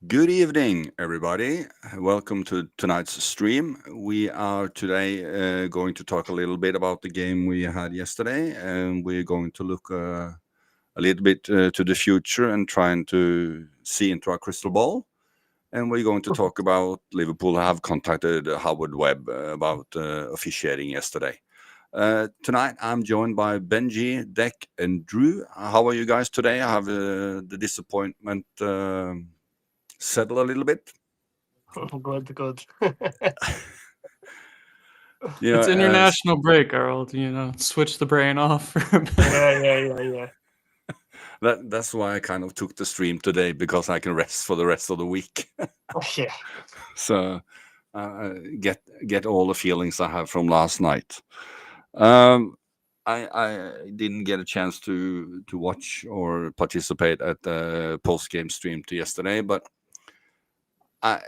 Good evening, everybody. Welcome to tonight's stream. We are today going to talk a little bit about the game we had yesterday, and we're going to look a little bit to the future and trying to see into our crystal ball. And we're going to talk about Liverpool have contacted Howard Webb about officiating yesterday. Tonight, I'm joined by Benji, Deck, and Drew. How are you guys today? I have the disappointment settle a little bit. Good. Yeah, It's international break, Harold. Switch the brain off for a bit. Yeah. that's why I kind of took the stream today because I can rest for the rest of the week. Yeah. So get all the feelings I have from last night. Um, I didn't get a chance to watch or participate at the post game stream to yesterday, but I,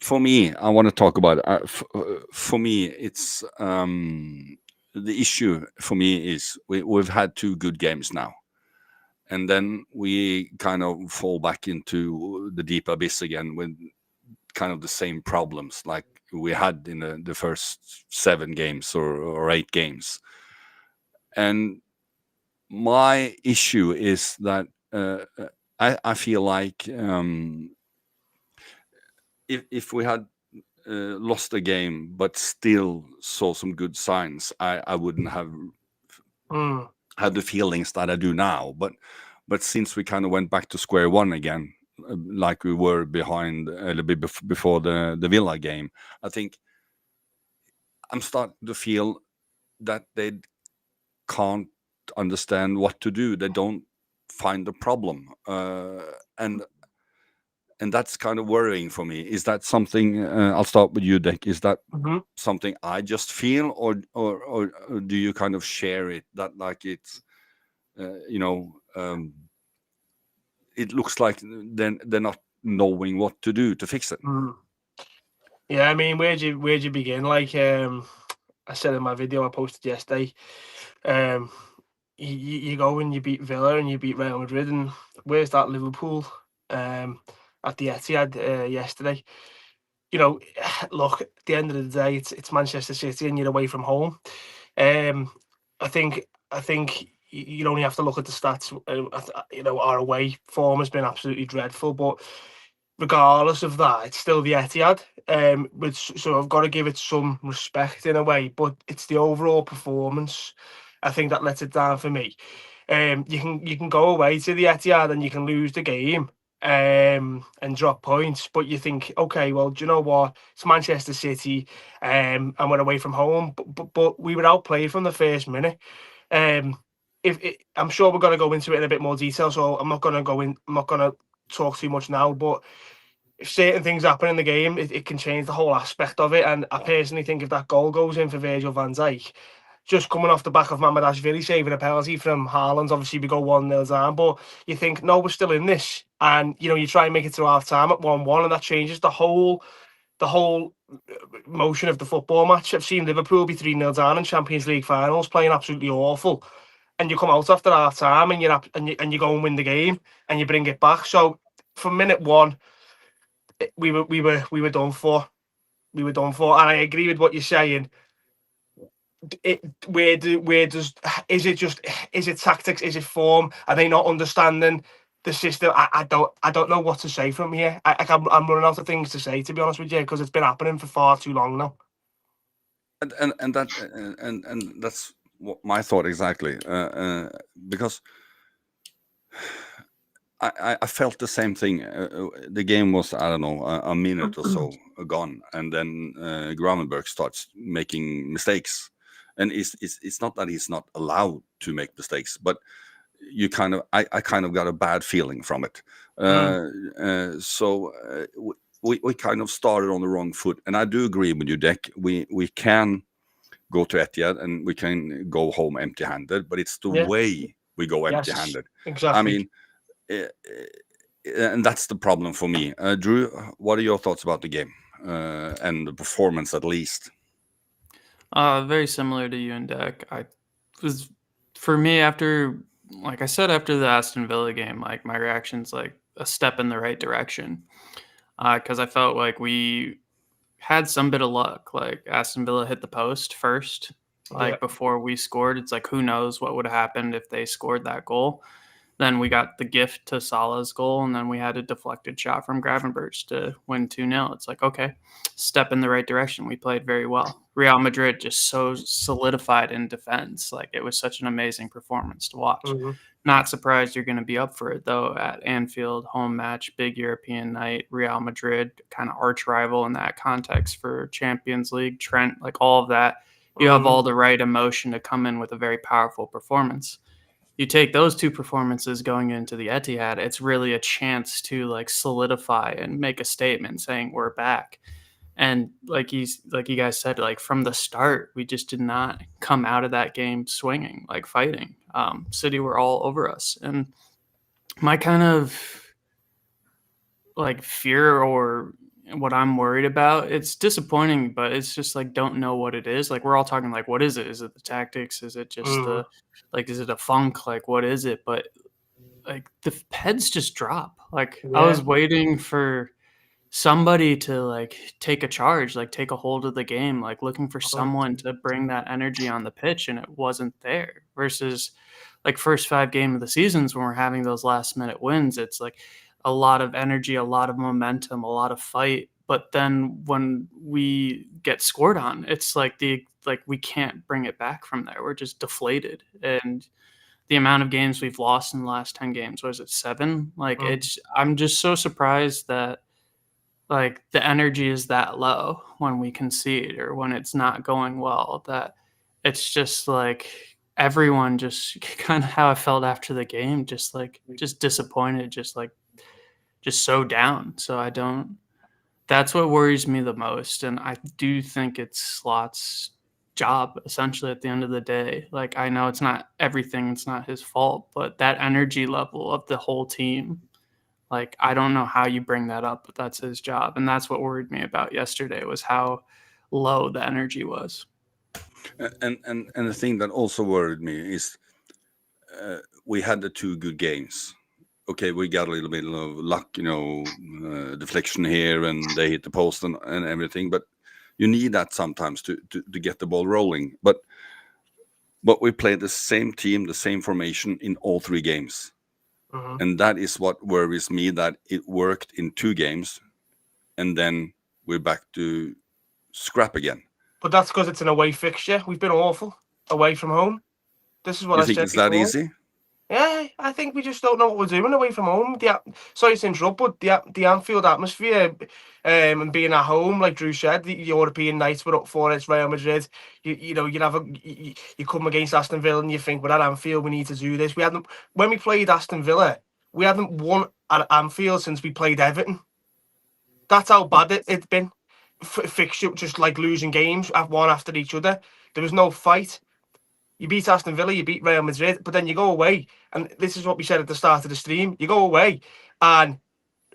for me, I want to talk about it. For me, it's the issue for me is we've had two good games now, and then we kind of fall back into the deep abyss again with kind of the same problems like we had in the first seven games or eight games. And my issue is that I feel like if we had lost a game but still saw some good signs, I wouldn't have Mm. had the feelings that I do now. But since we kind of went back to square one again, like we were behind a little bit before the Villa game, I think I'm starting to feel that they can't understand what to do. They don't find the problem, and that's kind of worrying for me. Is that something? I'll start with you, Dick. Is that hmm something I just feel, or do you kind of share it that like it's you know it looks like they're not knowing what to do to fix it? Mm. Yeah, I mean, where'd you begin? Like I said in my video I posted yesterday, um, you go and you beat Villa and you beat Real Madrid, and where's that Liverpool? Um, at the Etihad yesterday. Look, at the end of the day, it's Manchester City and you're away from home. Um, I think you'd only have to look at the stats. Our away form has been absolutely dreadful, but regardless of that, it's still the Etihad. So I've got to give it some respect in a way, but it's the overall performance. I think that lets it down for me. You can go away to the Etihad and you can lose the game, and drop points, but you think, okay, well, do you know what? It's Manchester City, and we're away from home, but we were outplayed from the first minute. Um, I'm sure we're going to go into it in a bit more detail, so I'm not going to go in. I'm not going to talk too much now, but if certain things happen in the game, it can change the whole aspect of it. And I personally think if that goal goes in for Virgil van Dijk, just coming off the back of Mamadashvili saving a penalty from Haaland, obviously we go 1-0 down, but you think, no, we're still in this. And, you try and make it to half time at 1-1, and that changes the whole motion of the football match. I've seen Liverpool be 3-0 down in Champions League finals, playing absolutely awful. And you come out after half time and you go and win the game and you bring it back. So from minute one, we were done for. We were done for, and I agree with what you're saying. It where does is it tactics? Is it form? Are they not understanding the system? I don't know what to say from here. I'm running out of things to say, to be honest with you, because it's been happening for far too long now. And that's what my thought exactly, because I felt the same thing. The game was, I don't know, a minute or so gone, and then Gravenberg starts making mistakes, and it's not that he's not allowed to make mistakes, but I kind of got a bad feeling from it. Mm. We kind of started on the wrong foot, and I do agree with you, Deck. We can go to Etihad and we can go home empty-handed, but it's the Yeah. way we go Yes. empty-handed. I Exactly. mean, eh, and that's the problem for me. Drew, what are your thoughts about the game and the performance, at least? Very similar to you and Deck. I was for me after like I said after the Aston Villa game, like my reaction's like a step in the right direction. Because I felt like we had some bit of luck. Like Aston Villa hit the post first, Yeah. like before we scored. It's like who knows what would have happened if they scored that goal. Then we got the gift to Salah's goal, and then we had a deflected shot from Gravenberch to win 2-0. It's like, okay, step in the right direction. We played very well. Real Madrid just so solidified in defense. Like it was such an amazing performance to watch. Mm-hmm. Not surprised you're going to be up for it, though, at Anfield, home match, big European night, Real Madrid, kind of arch rival in that context for Champions League, Trent, like all of that. You have all the right emotion to come in with a very powerful performance. You take those two performances going into the Etihad, it's really a chance to like solidify and make a statement saying we're back. And like you guys said, like from the start, we just did not come out of that game swinging, like fighting. City were all over us, and my kind of like fear or what I'm worried about, it's disappointing, but it's just like don't know what it is. Like we're all talking like, what is it? Is it the tactics? Is it just the like? Is it a funk? Like what is it? But like the heads just drop. Like I was waiting for somebody to like take a charge, like take a hold of the game, like looking for someone to bring that energy on the pitch, and it wasn't there. Versus like first 5 games of the seasons when we're having those last minute wins, it's like a lot of energy, a lot of momentum, a lot of fight. But then when we get scored on, it's like we can't bring it back from there. We're just deflated. And the amount of games we've lost in the last 10 games, was it 7? Like I'm just so surprised that like the energy is that low when we concede or when it's not going well, that it's just like everyone just kind of how I felt after the game, just disappointed, just so down. So that's what worries me the most. And I do think it's Slot's job essentially at the end of the day. Like I know it's not everything, it's not his fault, but that energy level of the whole team, like I don't know how you bring that up, but that's his job. And that's what worried me about yesterday, was how low the energy was. And the thing that also worried me is we had the 2 good games. Okay, we got a little bit of luck, deflection here, and they hit the post and everything. But you need that sometimes to get the ball rolling. But we played the same team, the same formation in all 3 games. And that is what worries me, that it worked in 2 games, and then we're back to scrap again. But that's because it's an away fixture. We've been awful away from home. This is what You I think said it's that before. easy? Yeah, I think we just don't know what we're doing away from home. Sorry to interrupt, but the Anfield atmosphere, and being at home, like Drew said, the European nights we're up for, it's Real Madrid. You come against Aston Villa and you think, well, at Anfield we need to do this. When we played Aston Villa, we hadn't won at Anfield since we played Everton. That's how bad it's been. Fixture, just like losing games one after each other. There was no fight. You beat Aston Villa, you beat Real Madrid, but then you go away, and this is what we said at the start of the stream. You go away, and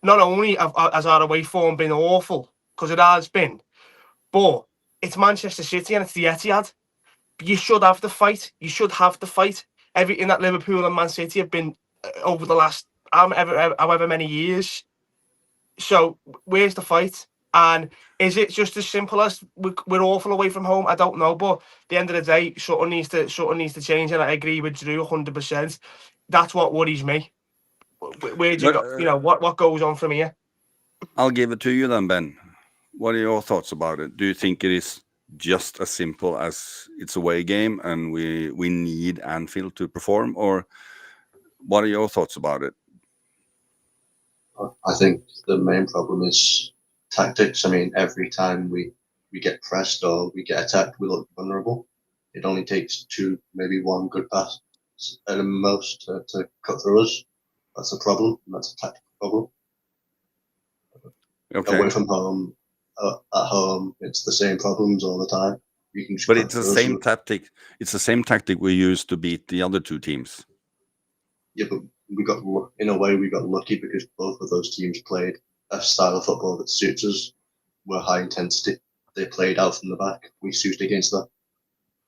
not only has our away form been awful, because it has been, but it's Manchester City and it's the Etihad. You should have the fight. You should have the fight. Everything that Liverpool and Man City have been over the last however many years. So where's the fight? And is it just as simple as we're awful away from home? I don't know, but at the end of the day, something needs to change, and I agree with Drew 100%. That's what worries me. Where do you go? What goes on from here? I'll give it to you then, Ben. What are your thoughts about it? Do you think it is just as simple as it's a away game and we need Anfield to perform, or what are your thoughts about it? I think the main problem is tactics. I mean, every time we get pressed or we get attacked, we look vulnerable. It only takes 2, maybe 1 good pass at the most to cut through us. That's a problem. That's a tactical problem. Okay. Away from home, at home, it's the same problems all the time. You can but it's the same tactic. It's the same tactic we used to beat the other 2 teams. Yeah, but in a way we got lucky because both of those teams played a style of football that suits us. We're high intensity. They played out from the back. We suited against that.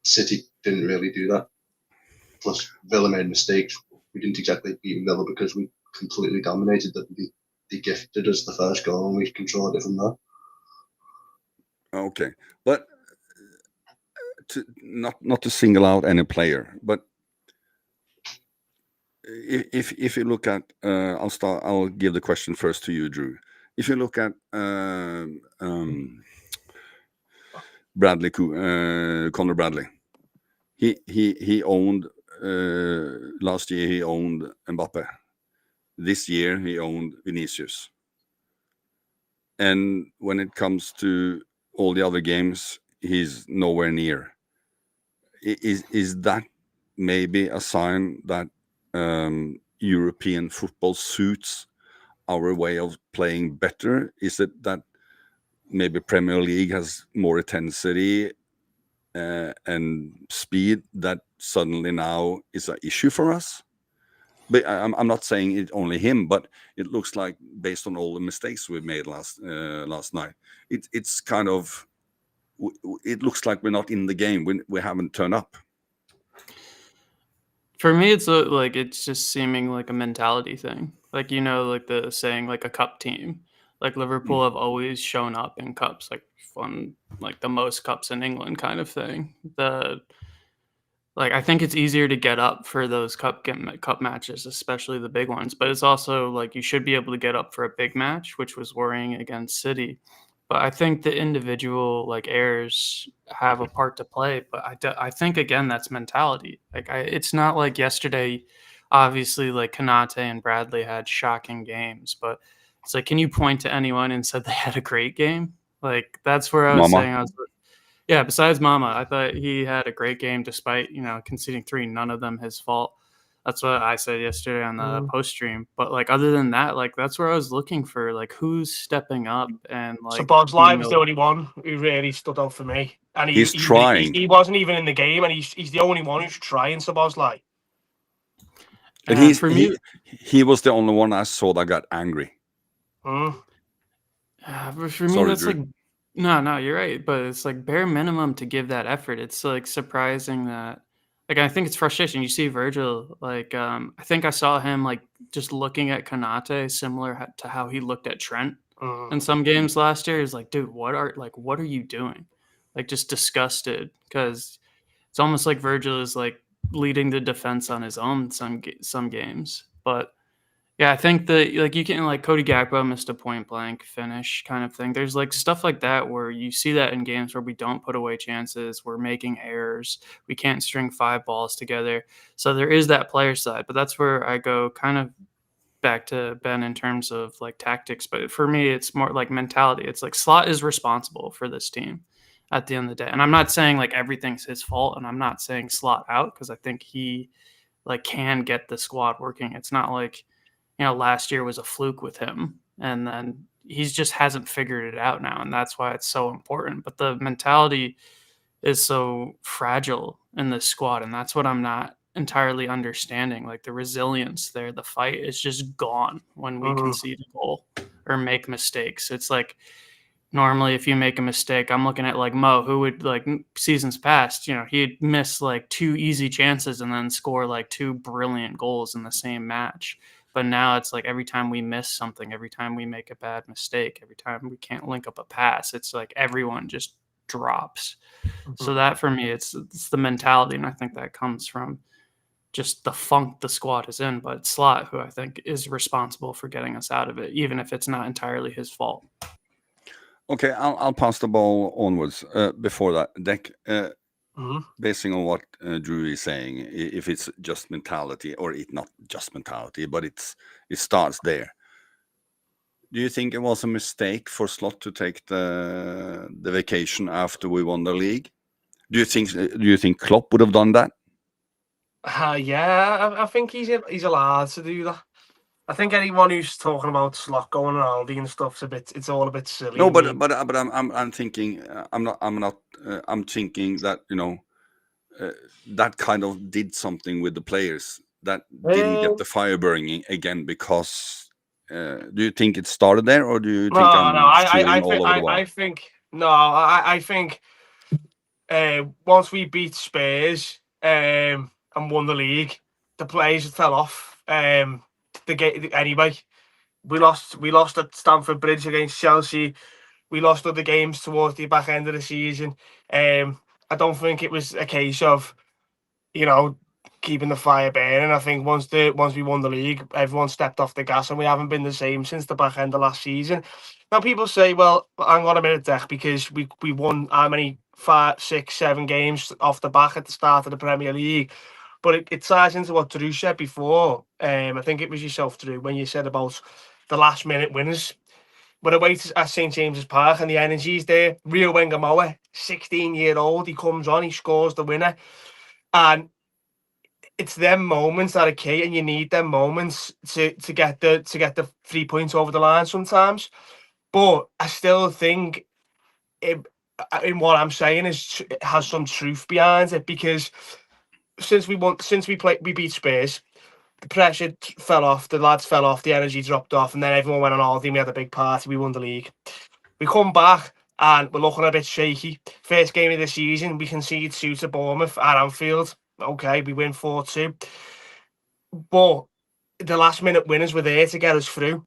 City didn't really do that. Plus, Villa made mistakes. we didn't exactly beat Villa because we completely dominated them. They gifted us the first goal and we controlled it from there. Okay, but not to single out any player, but if you look at, I'll give the question first to you, Drew. If you look at Bradley, Conor Bradley, he owned last year. He owned Mbappe. This year he owned Vinicius. And when it comes to all the other games, he's nowhere near. Is that maybe a sign that European football suits our way of playing better? Is it that maybe Premier League has more intensity and speed that suddenly now is an issue for us? But I'm not saying it only him, but it looks like based on all the mistakes we made last night, it's kind of, it looks like we're not in the game. We haven't turned up. For me, it's like it's just seeming like a mentality thing. Like, you know, like the saying, like a cup team. Like Liverpool have always shown up in cups, like won like the most cups in England, kind of thing. Like, I think it's easier to get up for those cup matches, especially the big ones. But it's also like you should be able to get up for a big match, which was worrying against City. But I think the individual like errors have a part to play. But I think again that's mentality. Like it's not like yesterday. Obviously, like Konate and Bradley had shocking games, but it's like, can you point to anyone and said they had a great game? Like that's where I was Mama. saying yeah, besides Mama, I thought he had a great game despite, you know, conceding 3, none of them his fault. That's what I said yesterday on the post stream. But like other than that, like that's where I was looking for like who's stepping up and like Szoboszlai was the only one who really stood out for me. And He's trying. He wasn't even in the game, and he's the only one who's trying, Szoboszlai. And for me, he was the only one I saw that got angry. Mm. But for me, Sorry, that's Drew. like no, you're right. But it's like bare minimum to give that effort. It's like surprising that, like, I think it's frustration. You see Virgil, like, I think I saw him like just looking at Konate similar to how he looked at Trent in some games last year. He's like, dude, what are you doing? Like, just disgusted, because it's almost like Virgil is like leading the defense on his own some games. But yeah, I think that like you can, like, Cody Gakpo missed a point blank finish kind of thing. There's like stuff like that where you see that in games where we don't put away chances, we're making errors, we can't string 5 balls together. So there is that player side, but that's where I go kind of back to Ben in terms of like tactics. But for me, it's more like mentality. It's like Slot is responsible for this team at the end of the day. And I'm not saying like everything's his fault, and I'm not saying Slot out, because I think he like can get the squad working. It's not like, you know, last year was a fluke with him, and then he's just hasn't figured it out now, and that's why it's so important. But the mentality is so fragile in this squad, and that's what I'm not entirely understanding. Like the resilience there, the fight is just gone when we concede a goal or make mistakes. It's like normally if you make a mistake, I'm looking at like Mo, who would like seasons past, you know, he'd miss like 2 easy chances and then score like 2 brilliant goals in the same match. But now it's like every time we miss something, every time we make a bad mistake, every time we can't link up a pass, it's like everyone just drops. So that for me, it's the mentality, and I think that comes from just the funk the squad is in. But Slot, who I think is responsible for getting us out of it, even if it's not entirely his fault. Okay, I'll pass the ball onwards. Before that, Deck, basing on what Drew is saying, if it's just mentality, or it not just mentality, but it starts there. Do you think it was a mistake for Slot to take the vacation after we won the league? Do you think Klopp would have done that? Yeah, I think he's allowed to do that. I think anyone who's talking about Slot going on Aldi and stuff's it's all a bit silly. No, but I'm thinking I'm thinking that, you know, that kind of did something with the players that didn't get the fire burning again, because do you think it started there, or do you think I think once we beat Spurs and won the league, the players fell off. The game anyway. We lost at Stamford Bridge against Chelsea. We lost other games towards the back end of the season. I don't think it was a case of, keeping the fire burning. I think once we won the league, everyone stepped off the gas, and we haven't been the same since the back end of last season. Now people say, well, hang on a minute, Dech, because we won how many 5, 6, 7 games off the back at the start of the Premier League. But it ties into what Drew said before. I think it was yourself, Drew, when you said about the last minute winners. We're away at St James's Park and the energy's there. Rio Wengamoa, 16-year-old, he comes on, he scores the winner. And it's them moments that are key, and you need them moments to get the 3 points over the line sometimes. But I still think in what I'm saying it has some truth behind it, because since we beat Spurs, the pressure fell off, the lads fell off, the energy dropped off, and then everyone went on holiday. We had a big party, we won the league. We come back and we're looking a bit shaky. First game of the season, we conceded 2 to Bournemouth at Anfield. Okay, we win 4-2. But the last minute winners were there to get us through.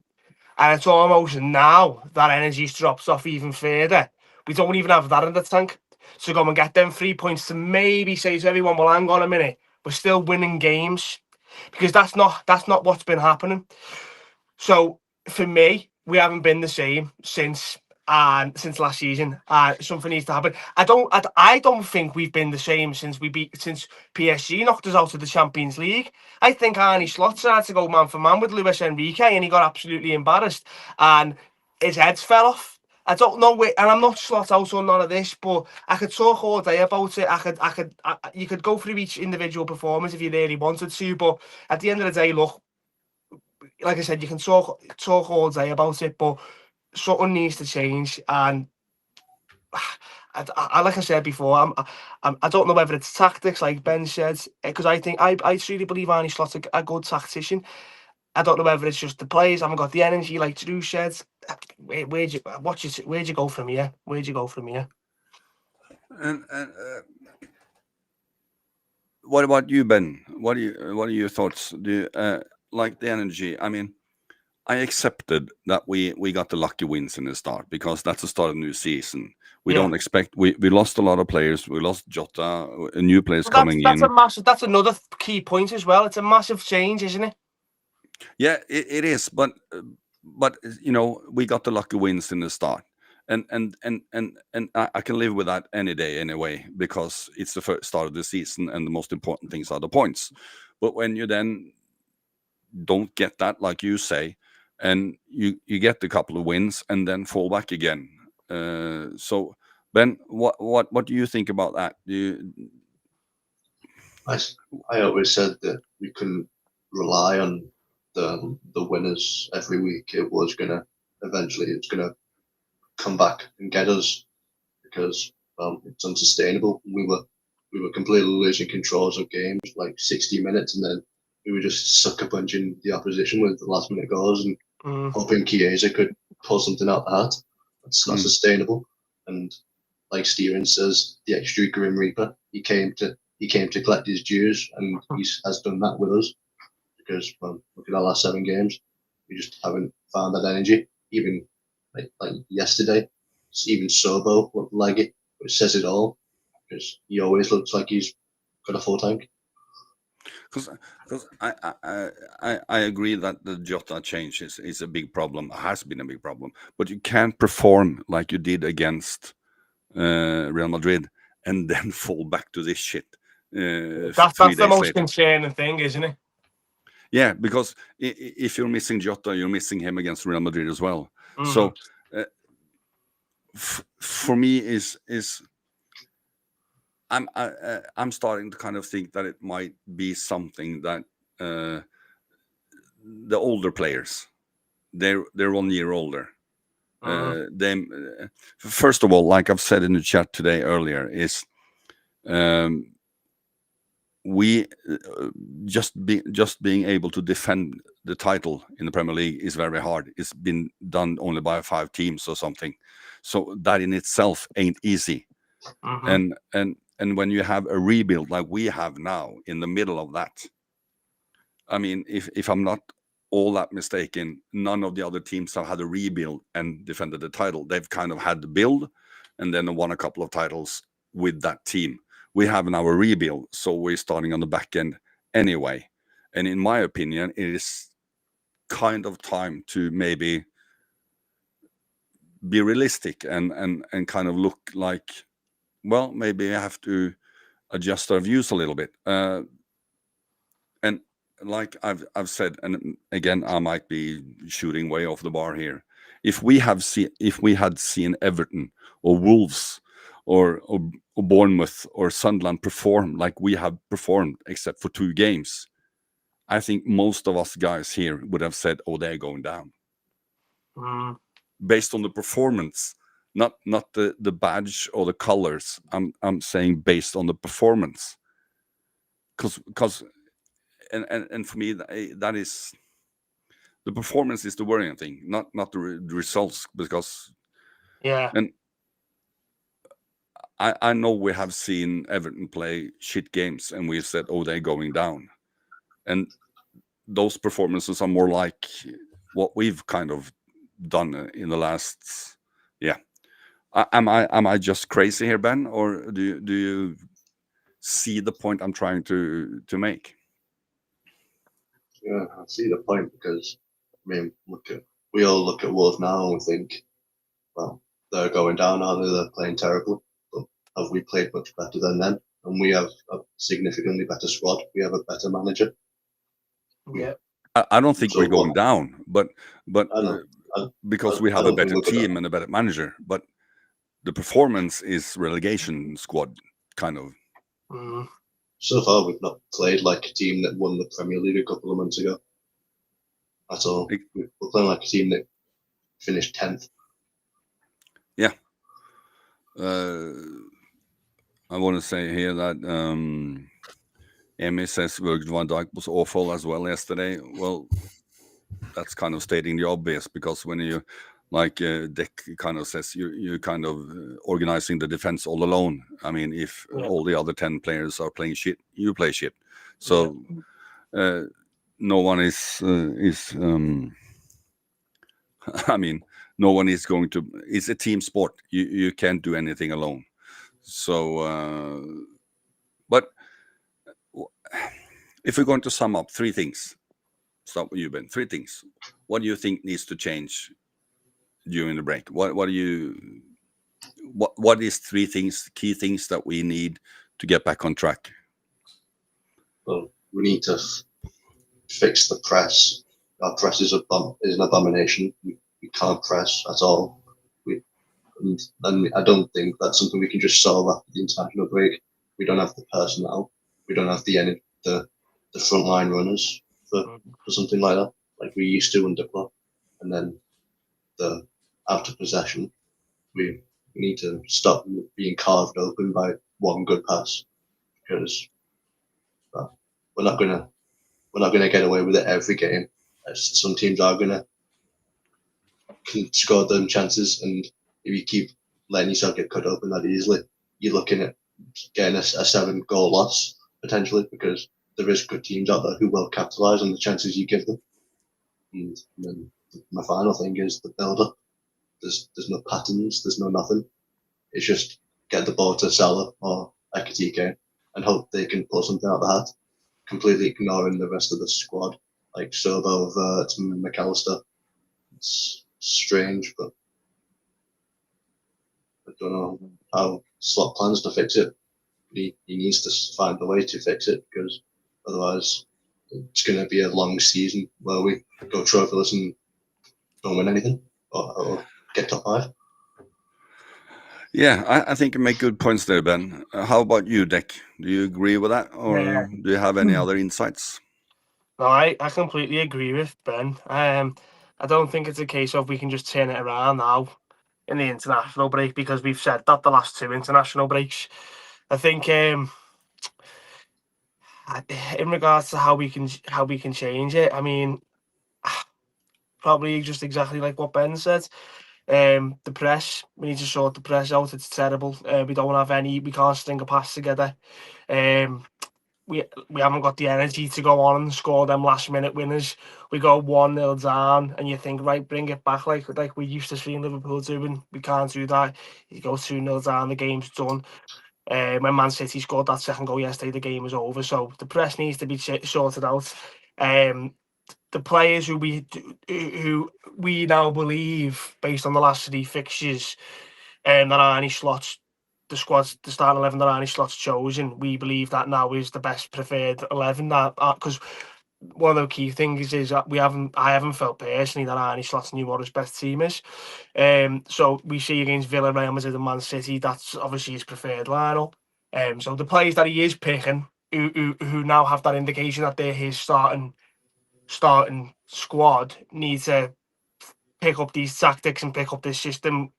And it's almost now that energy's drops off even further. We don't even have that in the tank. So go and get them 3 points to maybe say to everyone, well, hang on a minute, we're still winning games. Because that's not what's been happening. So for me, we haven't been the same since last season. Something needs to happen. I don't think we've been the same since PSG knocked us out of the Champions League. I think Arne Slot tried to go man for man with Luis Enrique, and he got absolutely embarrassed, and his heads fell off. I don't know where, and I'm not Slot out on none of this, but I could talk all day about it. You could go through each individual performance if you really wanted to, but at the end of the day, look, like I said, you can talk all day about it, but something needs to change. And I like I said before, I don't know whether it's tactics, like Ben said, because I truly believe Arne Slot's a good tactician. I don't know whether it's just the players haven't got the energy, like Drew said. Where'd you go from here? Where'd you go from here? And what about you, Ben? What are your thoughts? Do you like the energy? I mean, I accepted that we got the lucky wins in the start, because that's the start of the new season. We don't expect. We lost a lot of players. We lost Jota, new players coming in. That's another key point as well. It's a massive change, isn't it? Yeah, it is. But we got the lucky wins in the start, and I can live with that any day anyway, because it's the first start of the season, and the most important things are the points. But when you then don't get that, like you say, and you get a couple of wins and then fall back again. So Ben, what do you think about that? I always said that we couldn't rely on the winners every week. It was gonna it's gonna come back and get us, because it's unsustainable. We were completely losing controls of games, like 60 minutes, and then we were just sucker punching the opposition with the last minute goals and hoping Chiesa could pull something out the hat. That's not sustainable. And like Steven says, the extra Grim Reaper, he came to collect his dues, and he has done that with us, because look at our last 7 games, we just haven't found that energy. Even like yesterday, even Sobo looked like it, which says it all, because he always looks like he's got a full tank. Because I agree that the Jota change is a big problem, has been a big problem, but you can't perform like you did against Real Madrid and then fall back to this shit. That's the most concerning thing, isn't it? Yeah, because if you're missing Jota, you're missing him against Real Madrid as well. So for me, I'm starting to kind of think that it might be something that the older players, they're 1 year older. First of all, like I've said in the chat today earlier, is we just being able to defend the title in the Premier League is very hard. It's been done only by 5 teams or something, so that in itself ain't easy. And when you have a rebuild like we have now in the middle of that, I mean, if I'm not all that mistaken, none of the other teams have had a rebuild and defended the title. They've kind of had the build and then won a couple of titles with that team. We have now a rebuild, so we're starting on the back end anyway. And in my opinion, it is kind of time to maybe be realistic and kind of look like, well, maybe I have to adjust our views a little bit. And like I've said, and again, I might be shooting way off the bar here. If we had seen Everton or Wolves or Bournemouth or Sunderland perform like we have performed, except for 2 games, I think most of us guys here would have said, "Oh, they're going down," based on the performance, not the badge or the colors. I'm saying based on the performance, because and for me that is the performance is the worrying thing, not the results, because and I know we have seen Everton play shit games and we've said, oh, they're going down, and those performances are more like what we've kind of done in the last am I just crazy here, Ben, or do you see the point I'm trying to make? Yeah, I see the point, because I mean, we all look at Wolves now and we think, well, they're going down, aren't they? They're playing terribly. But have we played much better than them? And we have a significantly better squad. We have a better manager. Yeah. I don't think So we're going what? down, but because we have a don't better look at team and a better manager, but the performance is relegation squad kind of. So far, we've not played like a team that won the Premier League a couple of months ago. That's all. We're playing like a team that finished 10th. Yeah. I want to say here that Emmy says Virgil van Dijk was awful as well yesterday. Well, that's kind of stating the obvious, because when you, like Dick kind of says, you're kind of organizing the defense all alone. I mean, if all the other 10 players are playing shit, you play shit. So no one is I mean, no one is going to. It's a team sport. You can't do anything alone. So, but if we're going to sum up 3 things, start with you, Ben. 3 things. What do you think needs to change during the break? What is 3 things, key things that we need to get back on track? Well, we need to fix the press. Our press is an abomination. We can't press at all. And I don't think that's something we can just solve after the international break. We don't have the personnel. We don't have the frontline runners for something like that, like we used to under Klopp. And then the after possession, we need to stop being carved open by one good pass, because we're not gonna get away with it every game. Some teams are gonna score them chances, and if you keep letting yourself get cut open that easily, you're looking at getting a 7-goal loss potentially, because there is good teams out there who will capitalise on the chances you give them. And then my final thing is the build-up. There's no patterns. There's no nothing. It's just get the ball to Salah or Ekitike and hope they can pull something out of the hat, completely ignoring the rest of the squad, like Sobo, Vert, and McAllister. It's strange, but I don't know how Slot plans to fix it. He needs to find a way to fix it, because otherwise it's going to be a long season where we go trophyless and don't win anything or get top 5. Yeah, I think you make good points there, Ben. How about you, Dick? Do you agree with that, or do you have any other insights? No, I completely agree with Ben. I don't think it's a case of we can just turn it around now in the international break, because we've said that the last 2 international breaks. I think in regards to how we can change it, I mean, probably just exactly like what Ben said. The press, we need to sort the press out. It's terrible. We don't have any. We can't string a pass together. we haven't got the energy to go on and score them last minute winners. We go 1-0 down, and you think, right, bring it back like we used to see in Liverpool doing. We can't do that. You go 2-0 down, the game's done. When Man City scored that second goal yesterday, the game was over. So the press needs to be sorted out. The players who we now believe, based on the last 3 fixtures, that Arnie Slot's the starting 11 that Arnie Slot's chosen, we believe that now is the best preferred 11. That because one of the key things is that I haven't felt personally that Arnie Slot knew what his best team is. So we see against Villa, Real Madrid, and Man City, that's obviously his preferred lineup. So the players that he is picking, who now have that indication that they're his starting squad, need to pick up these tactics and pick up this system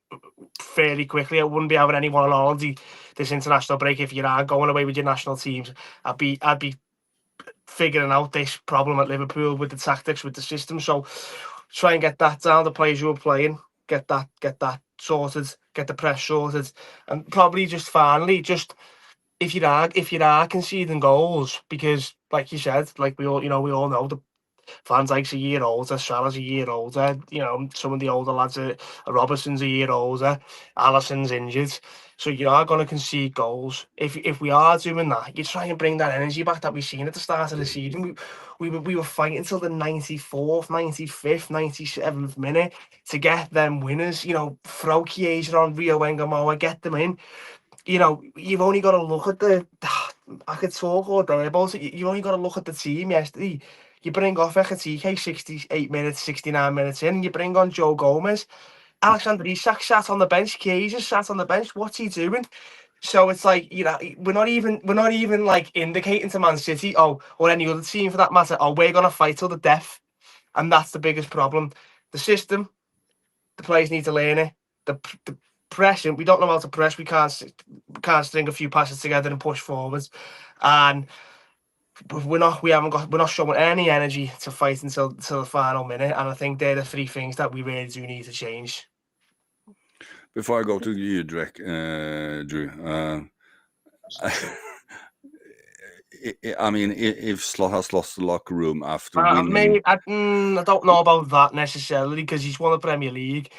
fairly quickly. I wouldn't be having anyone on holiday this international break if you are going away with your national teams. I'd be figuring out this problem at Liverpool with the tactics, with the system. So try and get that down. The players who are playing, get that sorted, get the press sorted, and probably just finally, just if you are conceding goals, because like you said, like we all know, the Van Dijk's a year older, Salah's a year older. Some of the older lads Robertson's a year older, Alisson's injured. So you are going to concede goals. If we are doing that, you try and bring that energy back that we've seen at the start of the season. We were fighting until the 94th, 95th, 97th minute to get them winners. Throw Chiesa on, Rio Wengamoa, get them in. You've only got to look at I could talk all day about it. You've only got to look at the team yesterday. You bring off Ekatike 68 minutes, 69 minutes in, and you bring on Joe Gomez. Alexander Isak sat on the bench. Chiesa sat on the bench. What's he doing? So it's like, we're not even like indicating to Man City, or any other team for that matter, we're gonna fight till the death. And that's the biggest problem. The system, the players need to learn it. The pressing, we don't know how to press. We can't string a few passes together and push forwards. And we're not showing any energy to fight until the final minute. And I think they're the 3 things that we really do need to change. Before I go to you, Drew, I mean, if Slot has lost the locker room after winning, I don't know about that necessarily, because he's won the Premier League.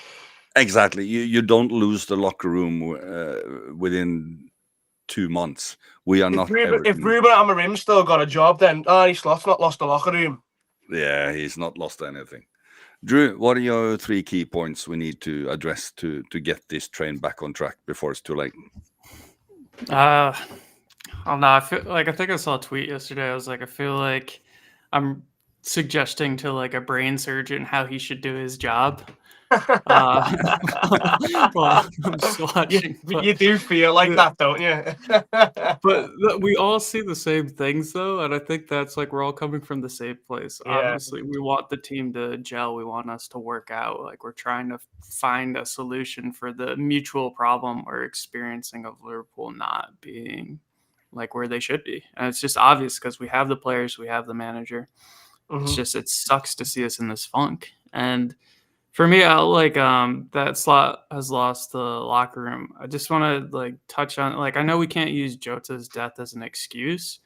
Exactly, you don't lose the locker room within 2 months. We are not. If Ruben Amorim still got a job, then Slot's not lost the locker room. Yeah, he's not lost anything. Drew, what are your 3 key points we need to address to get this train back on track before it's too late? I don't know. I think I saw a tweet yesterday. I was like, I feel like I'm suggesting to like a brain surgeon how he should do his job. Well, I'm just watching. You do feel like that, don't you? But we all see the same things, though, and I think that's like we're all coming from the same place. Yeah. Obviously, we want the team to gel. We want us to work out. Like we're trying to find a solution for the mutual problem we're experiencing of Liverpool not being like where they should be, and it's just obvious because we have the players, we have the manager. Mm-hmm. It's just, it sucks to see us in this funk. And for me, I like that Slot has lost the locker room. I just want to like touch on, like, I know we can't use Jota's death as an excuse,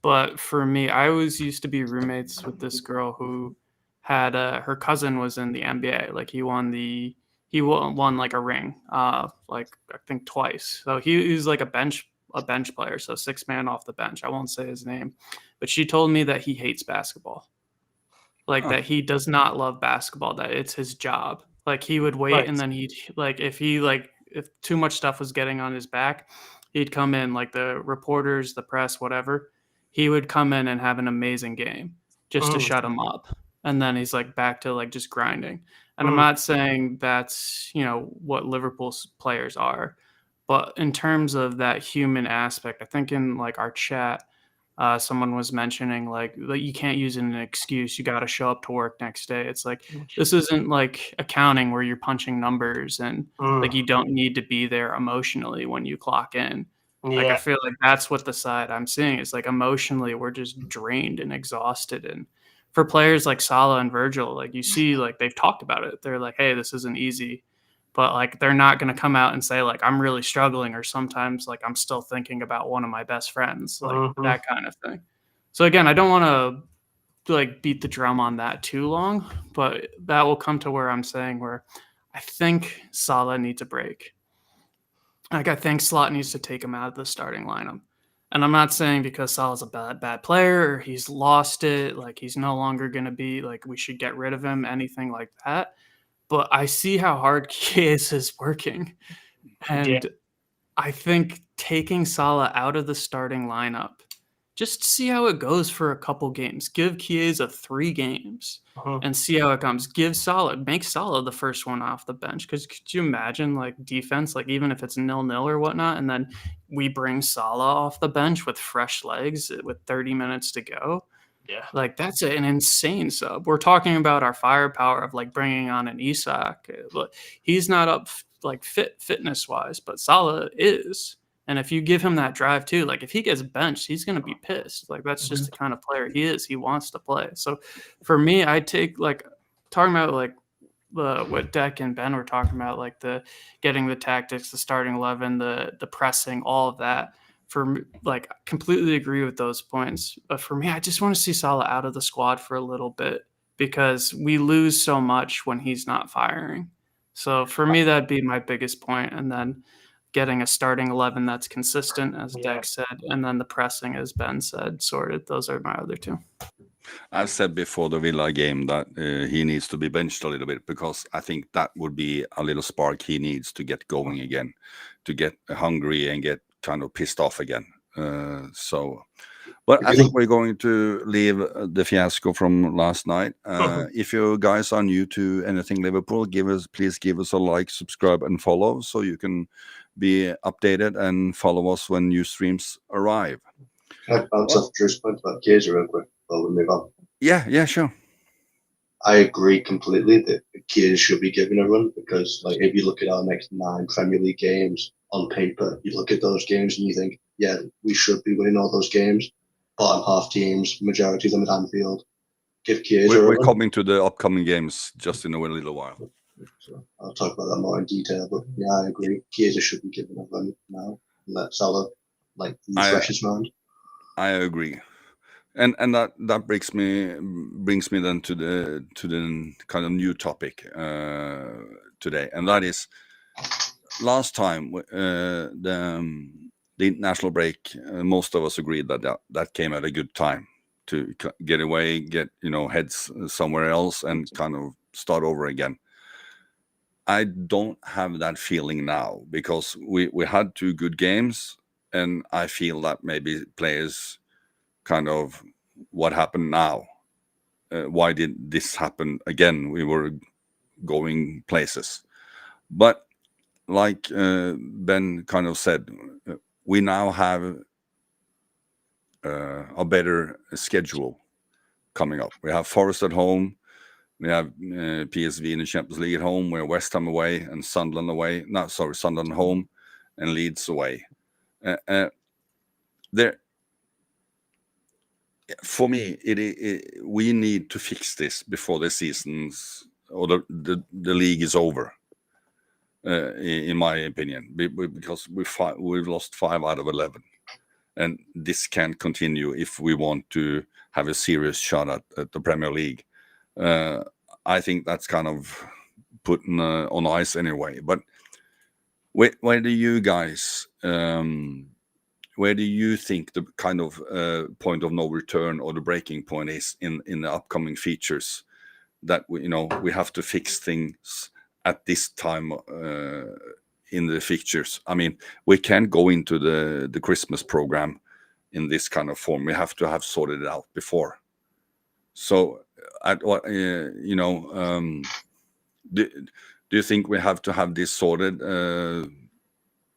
but for me, I always used to be roommates with this girl who had her cousin was in the NBA. Like he won like a ring, like I think twice. So he's like a bench player, so 6-man off the bench. I won't say his name, but she told me that he hates basketball. Like that he does not love basketball, that it's his job. Like he would wait, right. And then he'd like if too much stuff was getting on his back, he'd come in, like the reporters, the press, whatever. He would come in and have an amazing game just to shut him up. And then he's like back to like just grinding. And I'm not saying that's, what Liverpool's players are, but in terms of that human aspect, I think in like our chat, someone was mentioning like you can't use it as an excuse. You got to show up to work next day. It's like, this isn't like accounting where you're punching numbers and like you don't need to be there emotionally when you clock in. Yeah. Like I feel like that's what the side I'm seeing is like emotionally we're just drained and exhausted. And for players like Salah and Virgil, like you see, like they've talked about it. They're like, hey, this isn't easy. but like they're not going to come out and say like I'm really struggling, or sometimes like I'm still thinking about one of my best friends, like that kind of thing. So again, I don't want to like beat the drum on that too long, but that will come to where I'm saying where I think Salah needs a break. Like I think Slot needs to take him out of the starting lineup. And I'm not saying because Salah's a bad player or he's lost it, like he's no longer going to be like we should get rid of him, anything like that. But I see how hard Chiesa is working. And I think taking Salah out of the starting lineup, just see how it goes for a couple games. Give Chiesa 3 games and see how it comes. Make Salah the first one off the bench. Because could you imagine like defense, like even if it's 0-0 or whatnot, and then we bring Salah off the bench with fresh legs with 30 minutes to go? Yeah. Like that's an insane sub. We're talking about our firepower of like bringing on an Isak. But he's not up like fitness wise, but Salah is. And if you give him that drive too, like if he gets benched, he's going to be pissed. Like that's just the kind of player he is. He wants to play. So for me, I take like talking about like what Deck and Ben were talking about, like the getting the tactics, the starting 11, the pressing, all of that. For like, completely agree with those points. But for me, I just want to see Salah out of the squad for a little bit because we lose so much when he's not firing. So for me, that'd be my biggest point. And then getting a starting 11 that's consistent, as Deck said, and then the pressing, as Ben said, sorted. Those are my other 2. I've said before the Villa game that he needs to be benched a little bit because I think that would be a little spark he needs to get going again, to get hungry and get kind of pissed off again. But I think we're going to leave the fiasco from last night. If you guys are new to anything Liverpool, please give us a like, subscribe, and follow so you can be updated and follow us when new streams arrive. Can I bounce off Drew's point about Chiesa real quick before we move on? Yeah, sure. I agree completely that Chiesa should be given a run because, like, if you look at our next 9 Premier League games on paper, you look at those games and you think, yeah, we should be winning all those games. Bottom half teams, majority of them at Anfield. Give Chiesa a We're run. coming to the upcoming games just in a little while. So I'll talk about that more in detail, but yeah, I agree. Chiesa should be given a run now. Let Salah like refresh his mind. I agree, and that brings me then to the kind of new topic today, and that is last time the international break. Most of us agreed that came at a good time to get away, get heads somewhere else, and kind of start over again. I don't have that feeling now because we had 2 good games, and I feel that maybe players kind of what happened now. Why did this happen again? We were going places, but like Ben kind of said, we now have a better schedule coming up. We have Forest at home. We have PSV in the Champions League at home. We're West Ham away and Sunderland away. No, sorry, Sunderland home and Leeds away. There, for me, we need to fix this before the seasons or the league is over. In my opinion, because we've lost 5 out of 11, and this can't continue if we want to have a serious shot at the Premier League. I think that's kind of put on ice anyway. But where do you guys, where do you think the kind of point of no return or the breaking point is in the upcoming features that we have to fix things at this time in the fixtures? I mean, we can't go into the Christmas program in this kind of form. We have to have sorted it out before. So, do you think we have to have this sorted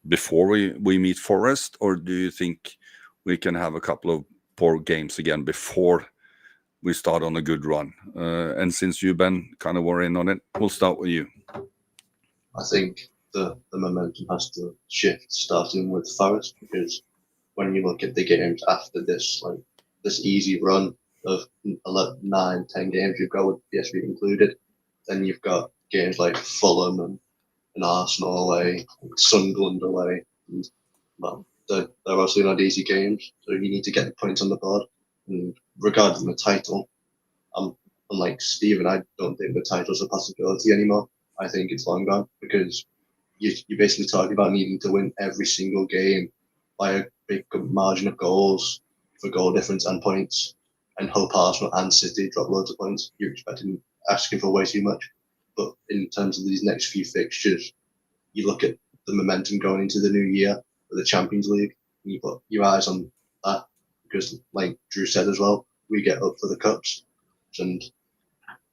before we meet Forest, or do you think we can have a couple of poor games again before we start on a good run? And since you've been kind of worrying on it, we'll start with you. I think the momentum has to shift starting with Forest, because when you look at the games after this, like this easy run of 11, 9, 10 games you've got with PSV included, then you've got games like Fulham and and Arsenal away, Sunderland away. And, well, they're obviously not easy games, so you need to get the points on the board. And regarding the title, unlike Stephen, I don't think the title's a possibility anymore. I think it's long gone because you're basically talking about needing to win every single game by a big margin of goals for goal difference and points, and hope Arsenal and City drop loads of points. You're asking for way too much. But in terms of these next few fixtures, you look at the momentum going into the new year for the Champions League, and you put your eyes on that because, like Drew said as well, we get up for the cups, and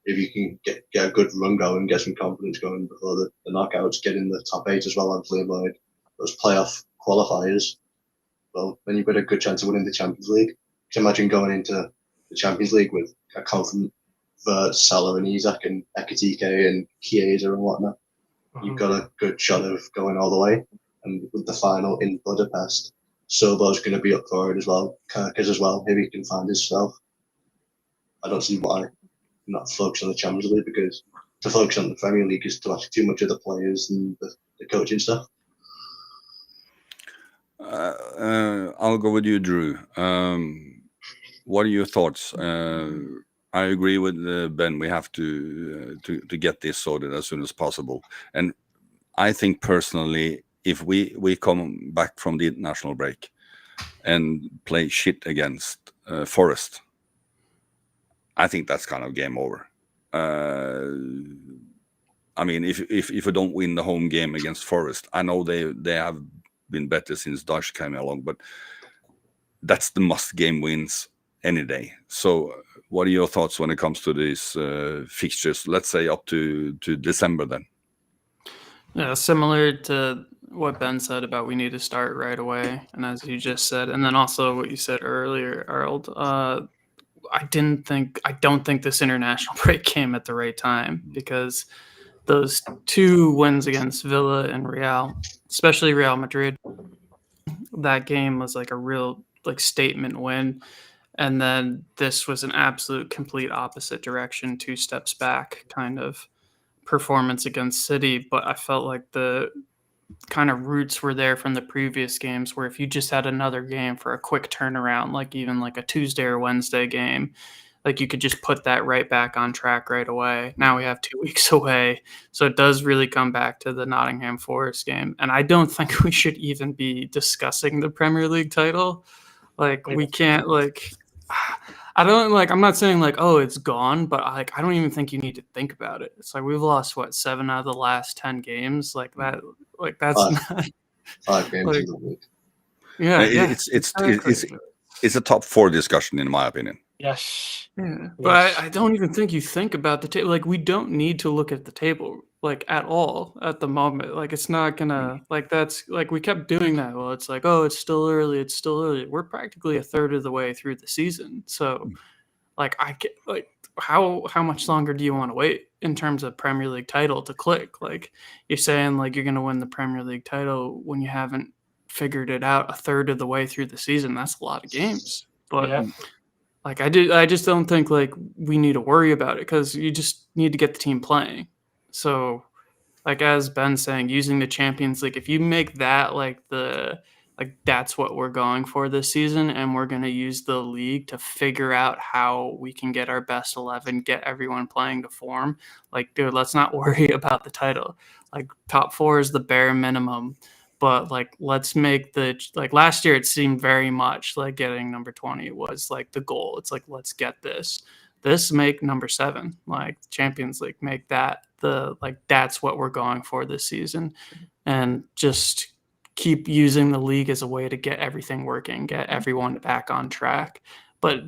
if you can get a good run going, get some confidence going before the knockouts, get in the top 8 as well, obviously avoid those playoff qualifiers, well, then you've got a good chance of winning the Champions League. Can you imagine going into the Champions League with a confident Salah and Isak and Ekitike and Chiesa and whatnot? You've got a good shot of going all the way. And with the final in Budapest, Sobo's going to be up for it as well. Kirk is as well, if he can find himself. I don't see why not focus on the Champions League, because to focus on the Premier League is to ask too much of the players and the coaching stuff. I'll go with you, Drew. What are your thoughts? I agree with Ben. We have to get this sorted as soon as possible. And I think personally, if we come back from the international break and play shit against Forest, I think that's kind of game over. I mean, if we don't win the home game against Forest, I know they have been better since Dash came along, but that's the must game wins any day. So what are your thoughts when it comes to these fixtures, let's say up to December then? Yeah, similar to what Ben said about we need to start right away, and as you just said, and then also what you said earlier, Arnold, I don't think this international break came at the right time, because those 2 wins against Villa and Real, especially Real Madrid, that game was like a real statement win. And then this was an absolute complete opposite direction, 2 steps back kind of performance against City. But I felt like the kind of roots were there from the previous games, where if you just had another game for a quick turnaround, like even like a Tuesday or Wednesday game, like you could just put that right back on track right away. Now we have 2 weeks away. So it does really come back to the Nottingham Forest game. And I don't think we should even be discussing the Premier League title. Like, we can't, like, I don't, like, I'm not saying like, oh, it's gone, but like, I don't even think you need to think about it. It's like we've lost 7 out of the last 10 games, like that, like that's not 5 games like, in the week. Yeah, it's a top 4 discussion in my opinion. Yes. Yeah. But I don't even think you think about the table. Like, we don't need to look at the table like at all at the moment. Like, it's not gonna, like, that's like we kept doing that. Well, it's like, oh, it's still early. It's still early. We're practically a third of the way through the season. So like, I get, like, how much longer do you want to wait in terms of Premier League title to click? Like, you're saying like you're gonna win the Premier League title when you haven't figured it out a third of the way through the season. That's a lot of games. But like, I just don't think like we need to worry about it, because you just need to get the team playing. So like, as Ben's saying, using the Champions League, if you make that like that's what we're going for this season, and we're going to use the league to figure out how we can get our best 11, get everyone playing to form. Like, dude, let's not worry about the title. Like, top 4 is the bare minimum. But like, let's make like last year, it seemed very much like getting number 20 was like the goal. It's like, let's get this make number 7, like Champions League, make that that's what we're going for this season, and just keep using the league as a way to get everything working, get everyone back on track, but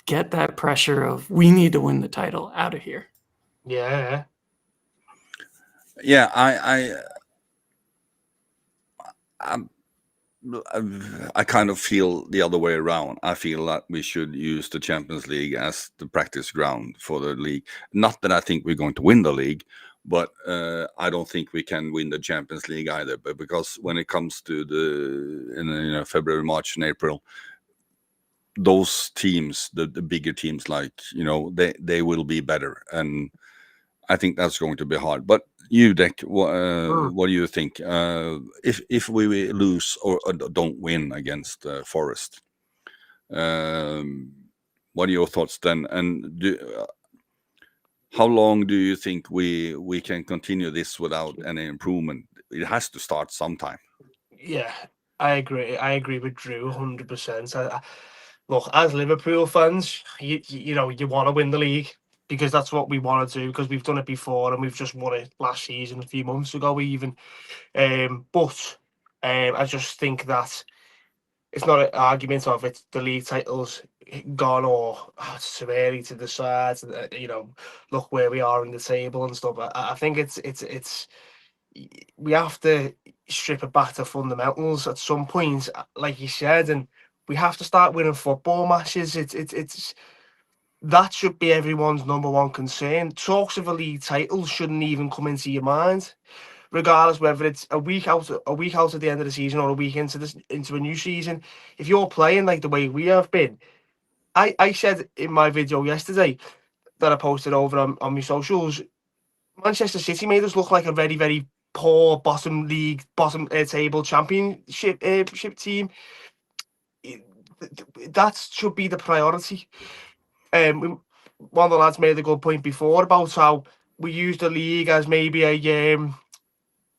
get that pressure of we need to win the title out of here. Yeah. I kind of feel the other way around. I feel that we should use the Champions League as the practice ground for the league. Not that I think we're going to win the league, but I don't think we can win the Champions League either. But because when it comes to the February, March, and April, those teams, the bigger teams, like they will be better, and I think that's going to be hard. But you, Deck, what do you think? If we lose or don't win against Forest, what are your thoughts then? And how long do you think we can continue this without any improvement? It has to start sometime. Yeah, I agree. I agree with Drew 100%. Look, as Liverpool fans, you know, you want to win the league because that's what we want to do, because we've done it before and we've just won it last season, a few months ago even. But I just think that it's not an argument of it's the league titles gone or it's too early to decide. You know, look where we are in the table and stuff. I think it's we have to strip it back to fundamentals at some point, like you said, and we have to start winning football matches. It's that should be everyone's number one concern. Talks of a league title shouldn't even come into your mind, regardless whether it's a week out at the end of the season or a week into a new season. If you're playing like the way we have been, I said in my video yesterday that I posted over on my socials, Manchester City made us look like a very, very poor bottom league, bottom table championship ship team. That should be the priority. One of the lads made a good point before about how we use the league as maybe a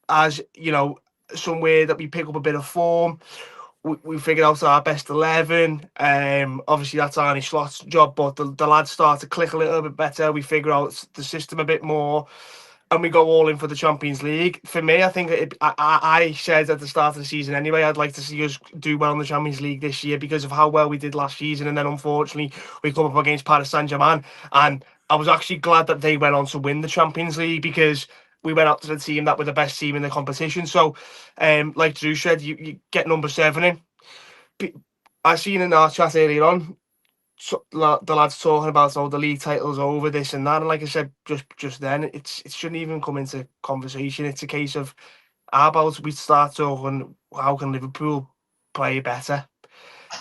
as you know, somewhere that we pick up a bit of form. We figured out our best 11. Obviously that's Arnie Slot's job, but the lads start to click a little bit better. We figure out the system a bit more, and we go all in for the Champions League. For me, I think I said at the start of the season anyway, I'd like to see us do well in the Champions League this year because of how well we did last season, and then unfortunately we come up against Paris Saint-Germain, and I was actually glad that they went on to win the Champions League because we went out to the team that were the best team in the competition. So, like Drew said, you get number 7 in. I seen in our chat earlier on, so, the lads talking about the league titles over this and that, and like I said just then, it shouldn't even come into conversation. It's a case of how about we start talking how can Liverpool play better,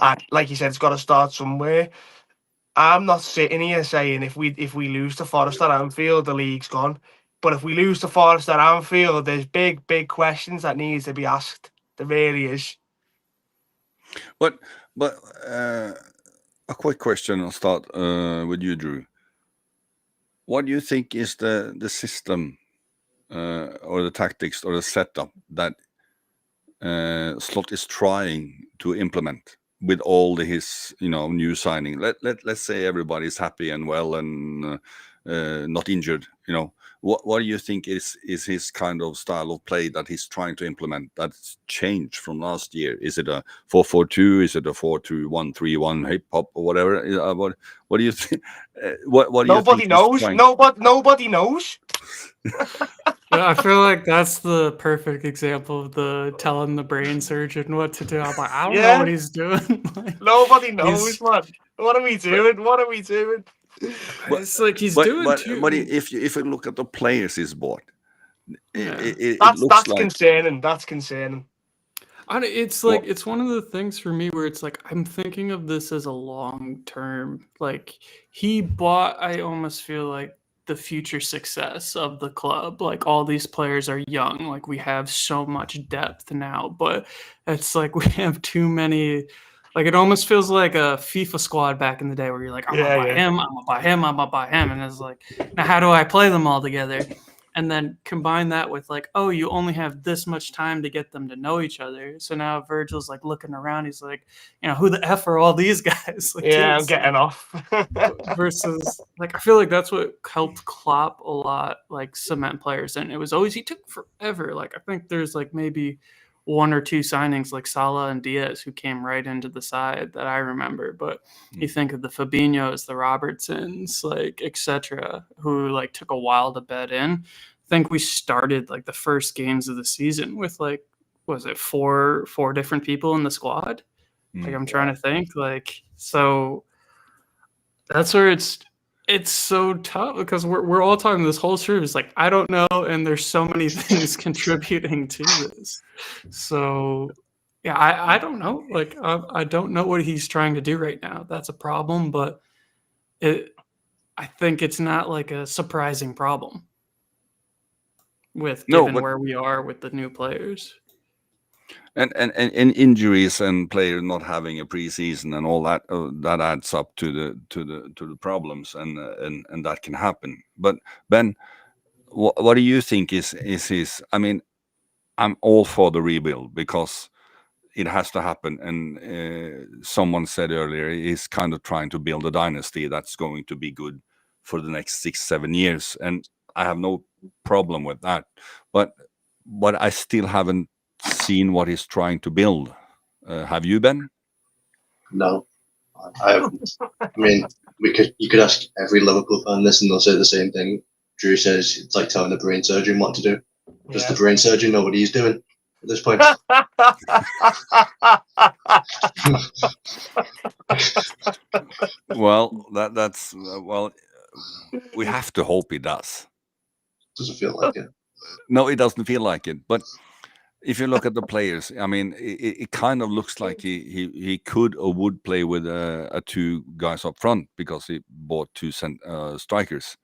and like you said, it's got to start somewhere. I'm not sitting here saying if we lose to Forest at Anfield, the league's gone. But if we lose to Forest at Anfield, there's big questions that need to be asked. There really is. But a quick question. I'll start with you, Drew. What do you think is the system or the tactics or the setup that Slot is trying to implement with all his new signing? Let's say everybody's happy and well and not injured. What do you think is his kind of style of play that he's trying to implement that's changed from last year? Is it a 4-4-2? Is it a 4-2-1-3-1 hip hop or whatever? What do you think? What do you think? Nobody knows. Nobody knows. Yeah, I feel like that's the perfect example of the telling the brain surgeon what to do. I'm like, I don't know what he's doing. Like, nobody knows, man. What are we doing? What are we doing? It's like he's doing too. But if you look at the players he's bought, it that's looks like concerning. That's concerning. It's like it's one of the things for me where it's like I'm thinking of this as a long term. Like he bought, I almost feel like the future success of the club. Like all these players are young. Like we have so much depth now, but it's like we have too many. Like it almost feels like a FIFA squad back in the day where you're like, I'm gonna buy him, I'm gonna buy him, I'm gonna buy him, and it's like, now how do I play them all together? And then combine that with like, oh, you only have this much time to get them to know each other. So now Virgil's like looking around, he's like, who the F are all these guys? Like, I'm getting off. Versus like I feel like that's what helped Klopp a lot, like cement players. And it was always he took forever. Like I think there's like maybe 1 or 2 signings like Salah and Diaz who came right into the side that I remember. But you think of the Fabinhos, the Robertsons, like etc., who like took a while to bed in. I think we started like the first games of the season with like, was it four different people in the squad? Like I'm trying to think, like, so that's where it's so tough because we're all talking this whole stream. It's like, I don't know. And there's so many things contributing to this. So yeah, I don't know. Like, I don't know what he's trying to do right now. That's a problem, but I think it's not like a surprising problem. with No, given but where we are with the new players. and injuries and player not having a preseason and all that that adds up to the problems, and that can happen. But Ben, what do you think is his? I mean, I'm all for the rebuild because it has to happen. And someone said earlier he's kind of trying to build a dynasty that's going to be good for the next 6-7 years, and I have no problem with that. But I still haven't seen what he's trying to build. Have you, Ben? No, I haven't. I mean, you could ask every Liverpool fan this, and they'll say the same thing. Drew says it's like telling a brain surgeon what to do. Does the brain surgeon know what he's doing at this point? Well, that's well, we have to hope he does. Doesn't feel like it. No, it doesn't feel like it. But if you look at the players, I mean, it kind of looks like he could or would play with two guys up front because he bought two strikers.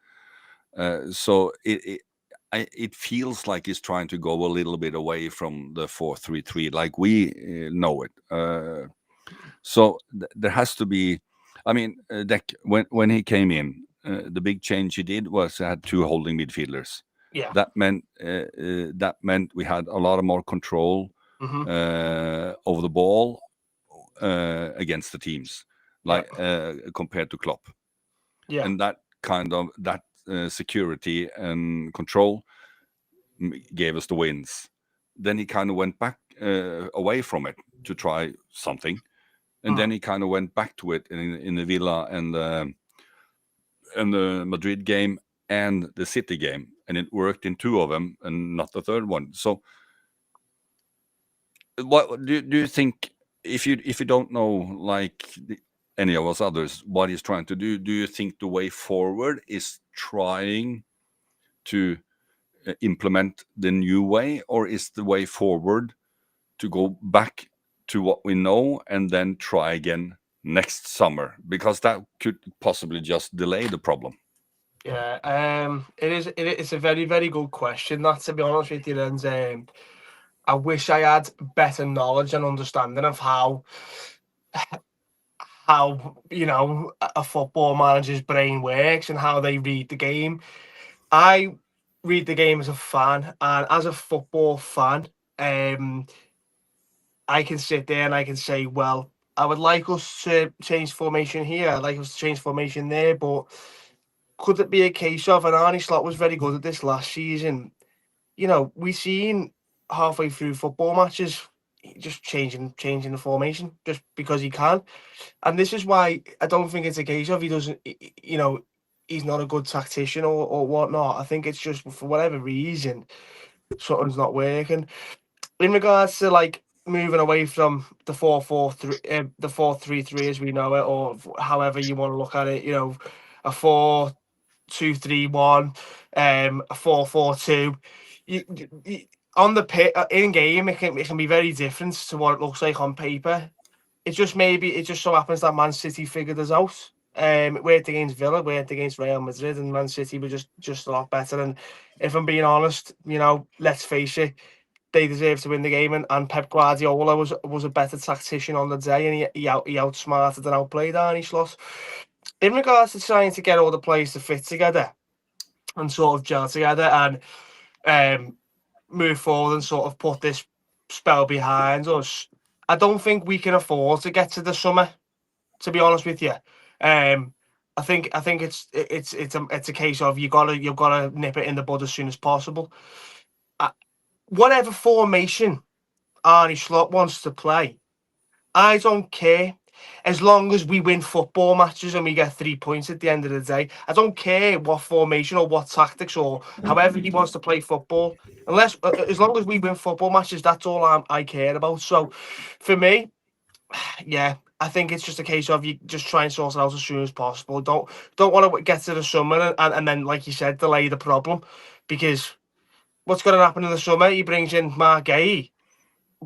So it feels like he's trying to go a little bit away from the 4-3-3 like we know it. So there has to be. I mean, when he came in, the big change he did was he had two holding midfielders. Yeah. That meant we had a lot of more control over the ball against the teams, like compared to Klopp. Yeah. And that kind of security and control gave us the wins. Then he kind of went back away from it to try something, and then he kind of went back to it in the Villa and the Madrid game and the City game, and it worked in two of them and not the third one. So what do you think, if you don't know, like any of us others, what he's trying to do you think the way forward is trying to implement the new way, or is the way forward to go back to what we know and then try again next summer, because that could possibly just delay the problem? Yeah, it's a very, very good question, that, to be honest with you. And I wish I had better knowledge and understanding of how a football manager's brain works and how they read the game. I read the game as a fan, and as a football fan, I can sit there and I can say, well, I would like us to change formation here, I'd like us to change formation there, but could it be a case of, and Arnie Slot was very good at this last season, we seen halfway through football matches just changing the formation just because he can. And this is why I don't think it's a case of he doesn't, he's not a good tactician or whatnot. I think it's just for whatever reason, something's not working. In regards to like moving away from the 4-4-3, the 4-3-3 as we know it, or however you want to look at it, a 4-2-3-1, a 4-4-2. On the pit in game, it can be very different to what it looks like on paper. It just so happens that Man City figured us out. It worked against Villa, it worked against Real Madrid, and Man City were just a lot better. And if I'm being honest, let's face it, they deserve to win the game. And Pep Guardiola was a better tactician on the day, and he outsmarted and outplayed Arnie Slot. In regards to trying to get all the players to fit together and sort of gel together and move forward and sort of put this spell behind us, I don't think we can afford to get to the summer, to be honest with you. I think it's a case of you've got to nip it in the bud as soon as possible. Whatever formation Arnie Slot wants to play, I don't care. As long as we win football matches and we get 3 points at the end of the day, I don't care what formation or what tactics or however he wants to play football. As long as we win football matches, that's all I care about. So, for me, yeah, I think it's just a case of you just try and sort it out as soon as possible. Don't want to get to the summer and then, like you said, delay the problem, because what's going to happen in the summer? He brings in Mark Gay.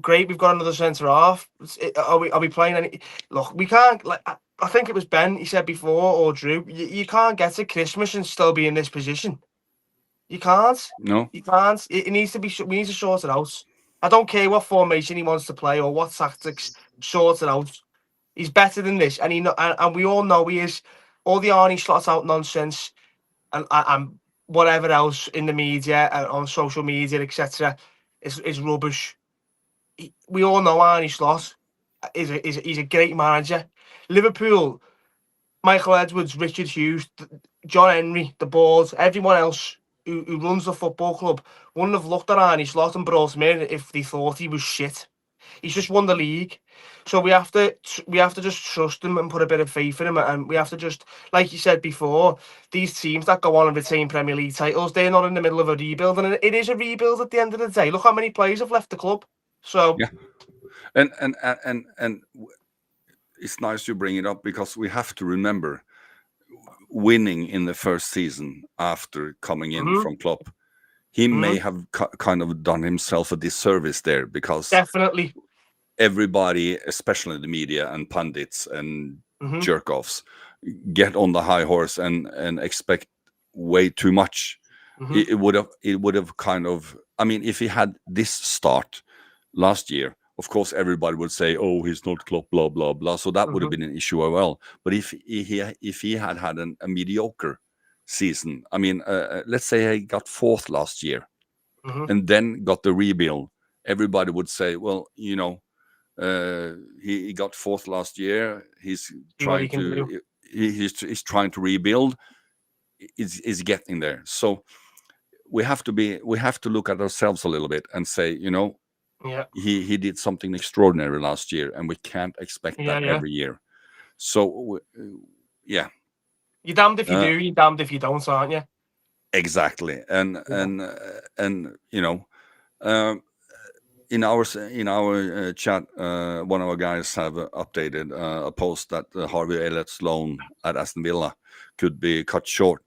Great, we've got another centre half. Are we playing any? Look, we can't. Like I think it was Ben. He said before, or Drew, you can't get to Christmas and still be in this position. You can't. No. You can't. It needs to be. We need to sort it out. I don't care what formation he wants to play or what tactics. Sort it out. He's better than this, and and we all know he is. All the Arnie slot out nonsense and whatever else in the media and on social media, etc., is rubbish. We all know Arnie Slot he's a great manager. Liverpool, Michael Edwards, Richard Hughes, John Henry, the board, everyone else who runs the football club wouldn't have looked at Arnie Slot and brought him in if they thought he was shit. He's just won the league, so we have to just trust him and put a bit of faith in him, and we have to just, like you said before, these teams that go on and retain Premier League titles, they're not in the middle of a rebuild, and it is a rebuild at the end of the day. Look how many players have left the club. So yeah, and it's nice you bring it up because we have to remember winning in the first season after coming in from Klopp. He may have kind of done himself a disservice there because definitely everybody, especially the media and pundits and jerk-offs, get on the high horse and expect way too much. It would have kind of, I mean, if he had this start last year, of course everybody would say, oh, he's not Klopp, blah blah blah, so that would have been an issue as well. But if he had a mediocre season, I mean, let's say he got fourth last year and then got the rebuild, everybody would say, well, you know, he got fourth last year, he's trying to he's trying to rebuild, is getting there. So we have to look at ourselves a little bit and say, you know, he did something extraordinary last year and we can't expect that every year. So yeah, you're damned if you do, you're damned if you don't, aren't you? Exactly. And you know, in our chat, one of our guys have updated a post that Harvey Elliott's loan at Aston Villa could be cut short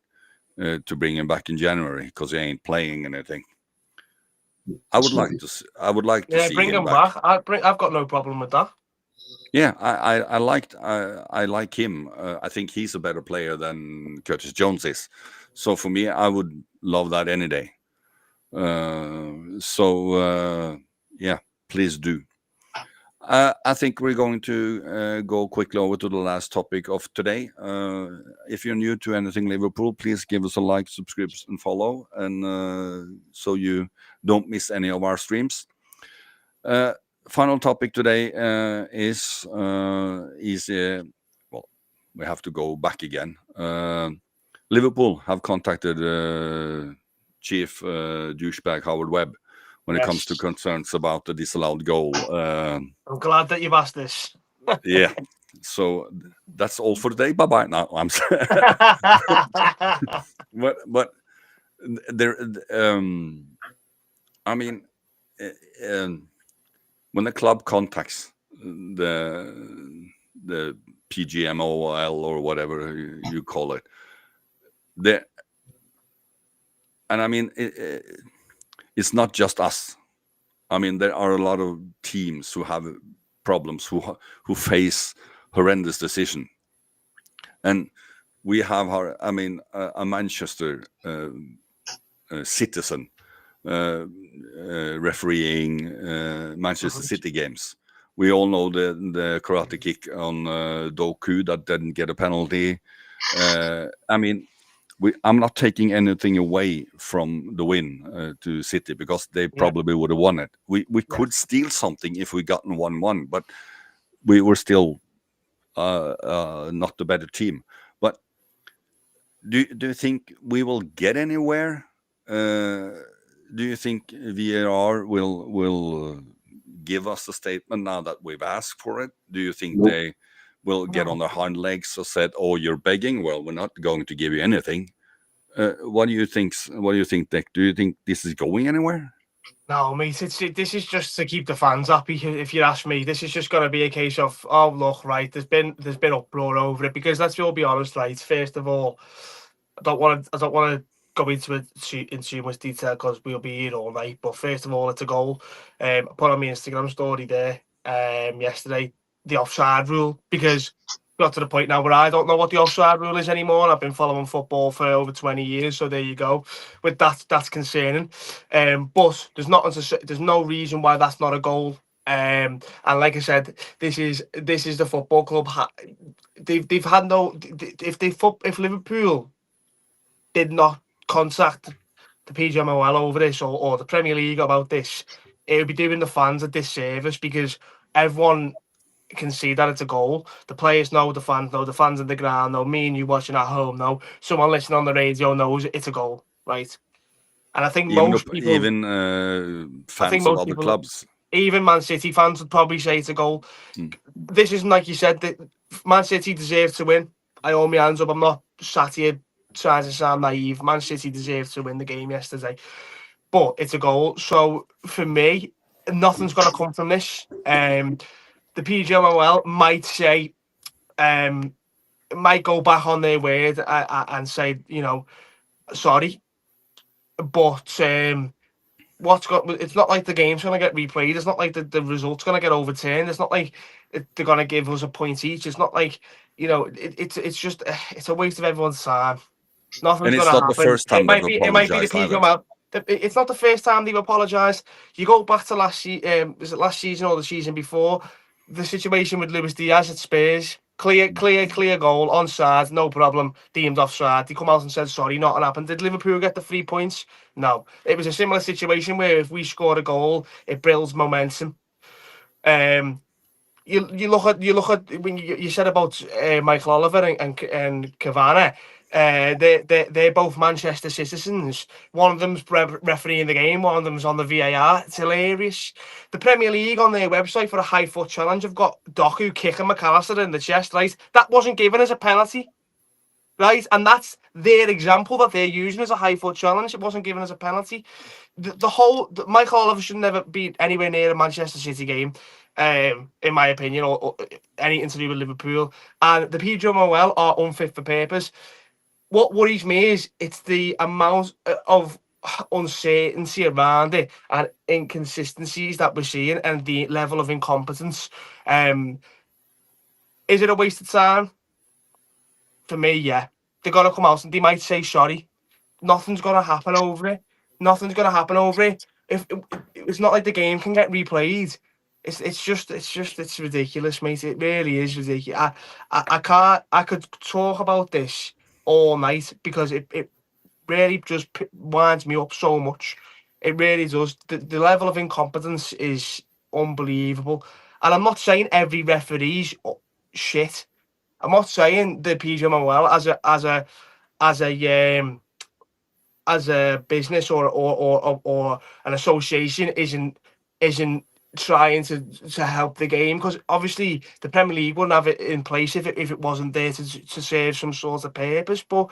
to bring him back in January because he ain't playing anything. I would like to see bring him back. I've got no problem with that. Yeah, I like him. I think he's a better player than Curtis Jones is. So for me, I would love that any day. Yeah, please do. I think we're going to go quickly over to the last topic of today. If you're new to anything Liverpool, please give us a like, subscribe, and follow, and so you don't miss any of our streams. Final topic today is well, we have to go back again. Liverpool have contacted Chief douchebag Howard Webb when it comes to concerns about the disallowed goal. I'm glad that you've asked this. Yeah. So that's all for today. Bye-bye. Now I'm sorry. but there, I mean, when the club contacts the Pgmol or whatever you call it, and I mean, it's not just us. I mean, there are a lot of teams who have problems, who face horrendous decision, and we have a Manchester citizen refereeing Manchester City games. We all know the karate kick on Doku that didn't get a penalty. I mean, I'm not taking anything away from the win to City because they probably would have won it. We could steal something if we gotten 1-1, but we were still not the better team. But do you think we will get anywhere? Do you think VAR will give us a statement now that we've asked for it? Do you think they will get on their hind legs and said, "Oh, you're begging"? Well, we're not going to give you anything. What do you think? What do you think, Dick? Do you think this is going anywhere? No, mate. This is just to keep the fans happy. If you ask me, this is just going to be a case of, oh look, right. There's been uproar over it because let's all be honest, right. First of all, I don't want to go into it in too much detail because we'll be here all night. But first of all, it's a goal. I put on my Instagram story there yesterday the offside rule, because got to the point now where I don't know what the offside rule is anymore. And I've been following football for over 20 years, so there you go. With that's concerning. But there's no reason why that's not a goal. And like I said, this is the football club. They've had no. If Liverpool did not contact the Pgmol over this or the Premier League about this, it would be doing the fans a disservice, because everyone can see that it's a goal. The players know, the fans in the ground know, me and you watching at home know, someone listening on the radio knows it's a goal, right? And I think most people, fans of other clubs, even Man City fans, would probably say it's a goal. This isn't like you said that Man City deserve to win. I hold my hands up. I'm not sat here trying to sound naive. Man City deserved to win the game yesterday, but it's a goal. So for me, nothing's going to come from this. The Pgmol might say, might go back on their word and say, sorry, but it's not like the game's going to get replayed. It's not like the result's going to get overturned. It's not like they're going to give us a point each. It's not like, it's just, it's a waste of everyone's time. Nothing's going to happen. The first time it might be the Pgmol. It's not the first time they've apologised. You go back to last season or the season before, the situation with Luis Diaz at Spurs, clear goal, onside, no problem, deemed offside. They come out and said sorry, nothing happened. Did Liverpool get the 3 points? No. It was a similar situation where if we scored a goal, it builds momentum. You look at when you said about Michael Oliver and Cavani. They're both Manchester citizens. One of them's refereeing the game, one of them's on the VAR. It's hilarious. The Premier League on their website for a high foot challenge have got Doku kicking McAllister in the chest, right? That wasn't given as a penalty, right? And that's their example that they're using as a high foot challenge. It wasn't given as a penalty. Michael Oliver should never be anywhere near a Manchester City game, in my opinion, or anything to do with Liverpool. And the Pgmol are unfit for purpose. What worries me is it's the amount of uncertainty around it and inconsistencies that we're seeing and the level of incompetence. Is it a waste of time? For me, yeah. They're going to come out and they might say sorry. Nothing's going to happen over it. If it's not like the game can get replayed. It's ridiculous, mate. It really is ridiculous. I could talk about this all night because it really just winds me up so much. It really does. The level of incompetence is unbelievable. And I'm not saying every referee's shit. I'm not saying the Pgmol as a business or an association isn't trying to help the game, because obviously the Premier League wouldn't have it in place if it wasn't there to serve some sort of purpose. But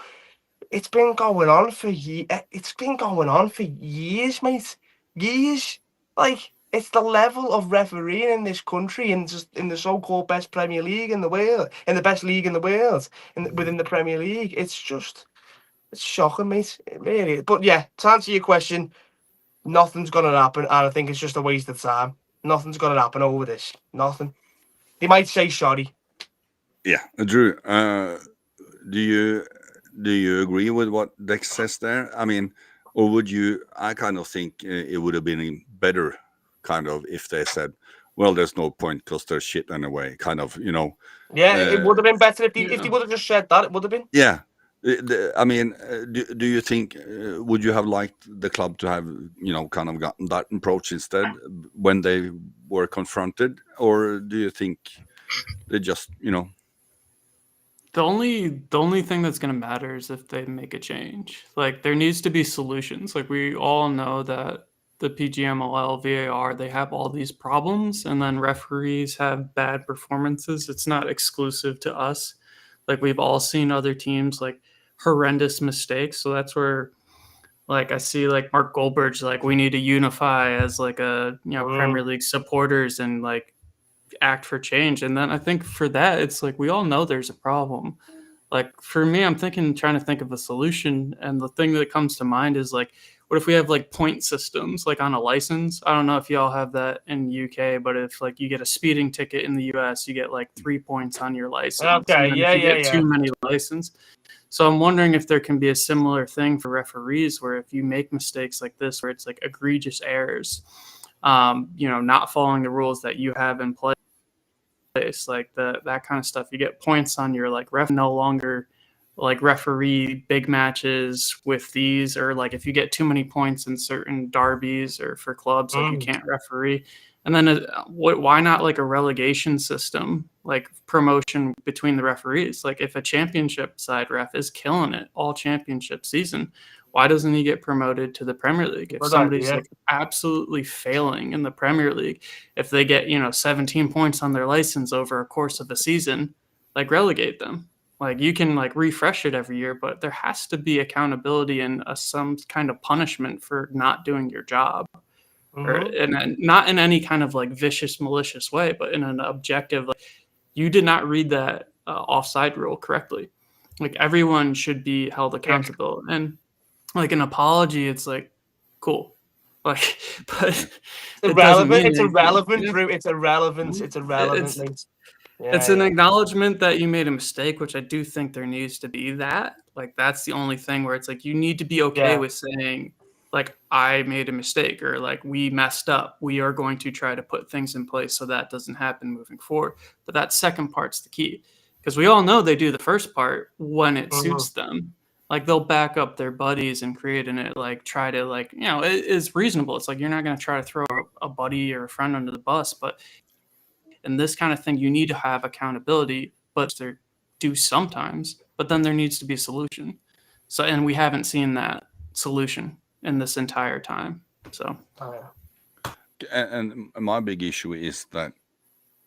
it's been going on for years, mate. Years. Like, it's the level of refereeing in this country and just in the so-called best Premier League in the world, in the best league in the world, within the Premier League. It's shocking, mate. It really is. But yeah, to answer your question, nothing's going to happen, and I think it's just a waste of time. Nothing's going to happen over this. Nothing. They might say sorry. Yeah, Drew. Do you agree with what Dex says there? I mean, or would you? I kind of think it would have been better, kind of, if they said, "Well, there's no point because they're shit anyway." Kind of, Yeah, it would have been better if they would have just said that. It would have been. Yeah. I mean, do you think, would you have liked the club to have, kind of gotten that approach instead when they were confronted? Or do you think they just, The only thing that's going to matter is if they make a change. Like, there needs to be solutions. Like, we all know that the Pgmol, VAR, they have all these problems, and then referees have bad performances. It's not exclusive to us. Like, we've all seen other teams, like, horrendous mistakes. So that's where, like, I see, like, Mark Goldberg's like, we need to unify as, like, Premier League supporters and, like, act for change. And then I think for that, it's like, we all know there's a problem. Like, for me, I'm trying to think of a solution. And the thing that comes to mind is, like, what if we have like point systems like on a license? I don't know if y'all have that in UK, but if like you get a speeding ticket in the US, you get like 3 points on your license. Okay, and then if you get yeah. too many license. So I'm wondering if there can be a similar thing for referees, where if you make mistakes like this, where it's like egregious errors, not following the rules that you have in place, like that kind of stuff, you get points on your like no longer like referee big matches with these, or like if you get too many points in certain derbies or for clubs, like you can't referee. And then why not like a relegation system, like promotion between the referees? Like if a championship side ref is killing it all championship season, why doesn't he get promoted to the Premier League? If somebody's like absolutely failing in the Premier League, if they get 17 points on their license over a course of a season, like relegate them. Like you can like refresh it every year, but there has to be accountability and some kind of punishment for not doing your job, or not in any kind of like vicious, malicious way, but in an objective. Like, you did not read that offside rule correctly. Like everyone should be held accountable, and like an apology, it's like cool, like, but it's irrelevant. It's irrelevant, Drew. It's irrelevant. It's irrelevant. It's an acknowledgement that you made a mistake, which I do think there needs to be that. Like, that's the only thing where it's like you need to be okay with saying, like, I made a mistake, or like we messed up. We are going to try to put things in place so that doesn't happen moving forward. But that second part's the key, because we all know they do the first part when it suits them. Like they'll back up their buddies and create it, like try to like, it is reasonable. It's like you're not going to try to throw a buddy or a friend under the bus, but in this kind of thing, you need to have accountability, but there do sometimes, but then there needs to be a solution. So, and we haven't seen that solution in this entire time. So, and my big issue is that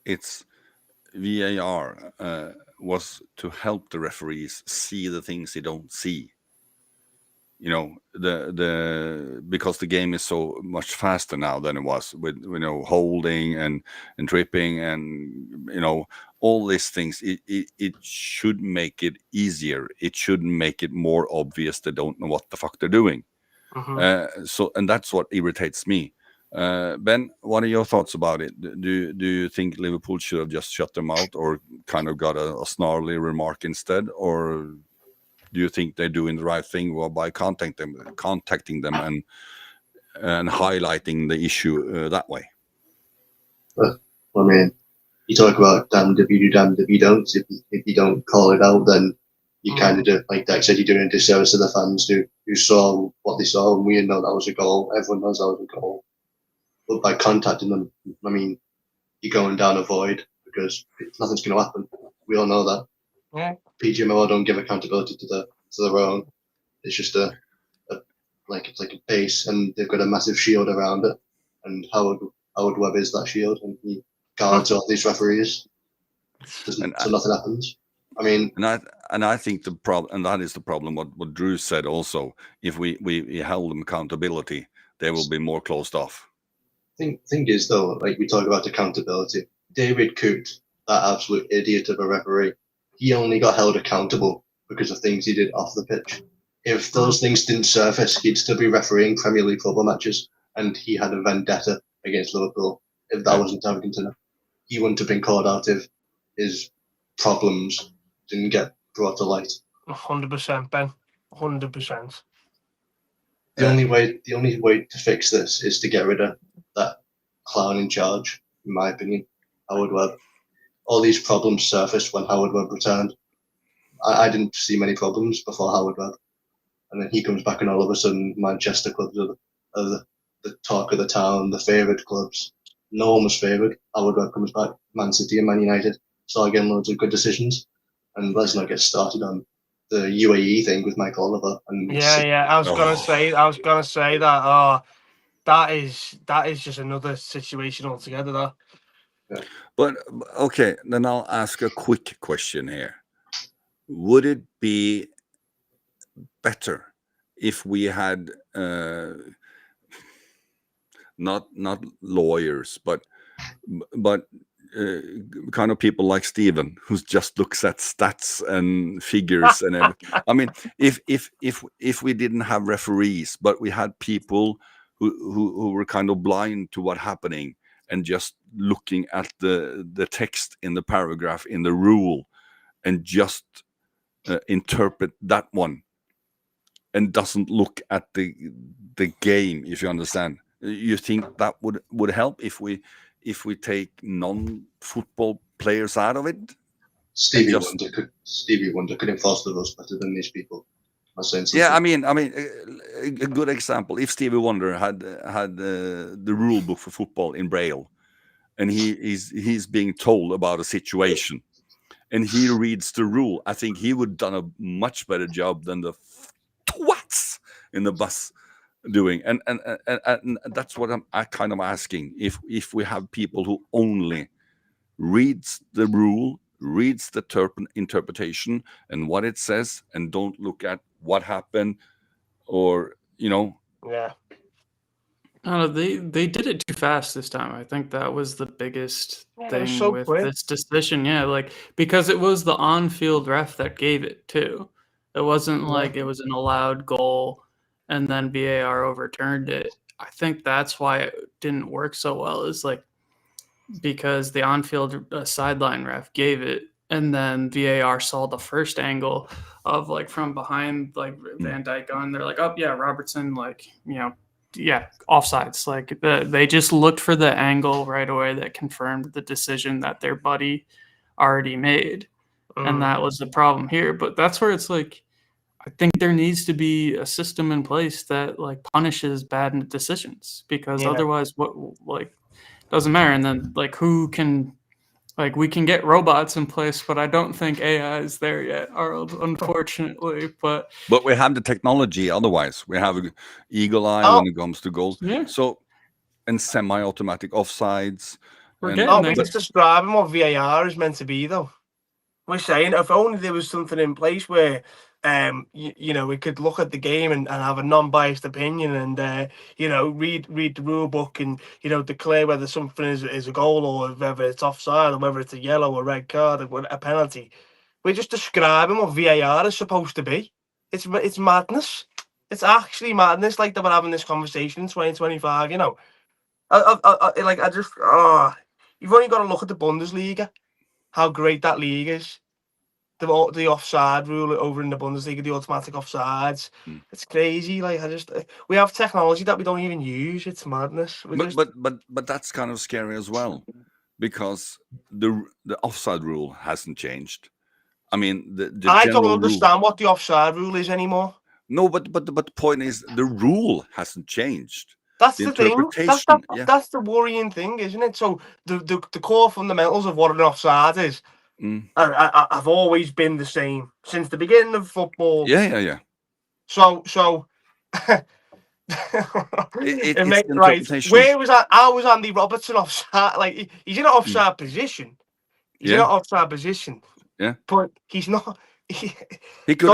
it's VAR was to help the referees see the things they don't see. Because the game is so much faster now than it was, with holding and tripping and all these things. It should make it easier. It should make it more obvious they don't know what the fuck they're doing. And that's what irritates me. Ben, what are your thoughts about it? Do you think Liverpool should have just shut them out, or kind of got a snarly remark instead, or do you think they're doing the right thing by contacting them and highlighting the issue that way? I mean, you talk about damned if you do, damned if you don't. If you don't call it out, then you kind of do, like Dak said, you're doing a disservice to the fans who saw what they saw, and we know that was a goal. Everyone knows that was a goal. But by contacting them, I mean, you're going down a void, because nothing's going to happen. We all know that. Yeah. Pgmol don't give accountability to their own. It's just it's like a base, and they've got a massive shield around it. And Howard Webb is that shield, and he guards all these referees, so nothing happens. I mean, and I think the problem, and that is the problem. What Drew said also, if we held them accountability, they will be more closed off. Thing is though, like we talk about accountability, David Coote, that absolute idiot of a referee, he only got held accountable because of things he did off the pitch. If those things didn't surface, he'd still be refereeing Premier League football matches, and he had a vendetta against Liverpool. If that wasn't taken to, he wouldn't have been called out if his problems didn't get brought to light. 100%, Ben. 100%. The only way to fix this is to get rid of that clown in charge, in my opinion, Howard Webb. All these problems surfaced when Howard Webb returned. I didn't see many problems before Howard Webb, and then he comes back, and all of a sudden Manchester clubs are the talk of the town, the favoured clubs. No one was favoured. Howard Webb comes back, Man City and Man United started getting loads of good decisions, and let's not get started on the UAE thing with Mike Oliver. And I was gonna say that. Oh, that is just another situation altogether, though. Yeah. But okay, then I'll ask a quick question here. Would it be better if we had not lawyers, but kind of people like Steven, who just looks at stats and figures and everything. I mean, if we didn't have referees, but we had people who were kind of blind to what's happening and just looking at the text in the paragraph in the rule and just interpret that one and doesn't look at the game, if you understand. You think that would help if we take non-football players out of it? Stevie Wonder could enforce the rules better than these people. I'm saying something. Yeah, I mean, a good example. If Stevie Wonder had the rule book for football in Braille, and he's being told about a situation, and he reads the rule, I think he would done a much better job than the twats in the bus doing. And that's what I kind of asking. If we have people who only reads the rule, reads the interpretation and what it says, and don't look at what happened, or Yeah. They did it too fast this time. I think that was the biggest Yeah, it was thing so with quick. this decision. Yeah, like because it was the on-field ref that gave it too. It wasn't like it was an allowed goal and then VAR overturned it. I think that's why it didn't work so well, is like because the on-field sideline ref gave it, and then VAR saw the first angle of like from behind, like Van Dijk on. They're like, oh yeah, Robertson, like yeah, offsides. Like they just looked for the angle right away that confirmed the decision that their buddy already made, and that was the problem here. But that's where it's like, I think there needs to be a system in place that like punishes bad decisions, because otherwise, what like doesn't matter. And then like who can, like we can get robots in place, but I don't think AI is there yet, unfortunately. But we have the technology. Otherwise, we have eagle eye when it comes to goals. Yeah. So, and semi-automatic offsides. We're and, getting We're just describing what VAR is meant to be, though. We're saying if only there was something in place where we could look at the game and have a non-biased opinion, and read the rule book and declare whether something is a goal or whether it's offside or whether it's a yellow or red card or a penalty. We're just describing what VAR is supposed to be. It's madness. It's actually madness. Like that we're having this conversation in 2025. You've only got to look at the Bundesliga, how great that league is. The offside rule over in the Bundesliga, the automatic offsides. It's crazy. Like we have technology that we don't even use. It's madness. But that's kind of scary as well, because the offside rule hasn't changed. I mean, I don't understand what the offside rule is anymore. No, but the point is the rule hasn't changed. That's the thing. That's the worrying thing, isn't it? So the core fundamentals of what an offside is have always been the same since the beginning of football. Yeah. So it's right. Where was that? How was Andy Robertson offside? Like he's in an offside position. He's in an offside position. Yeah, but he's not. He could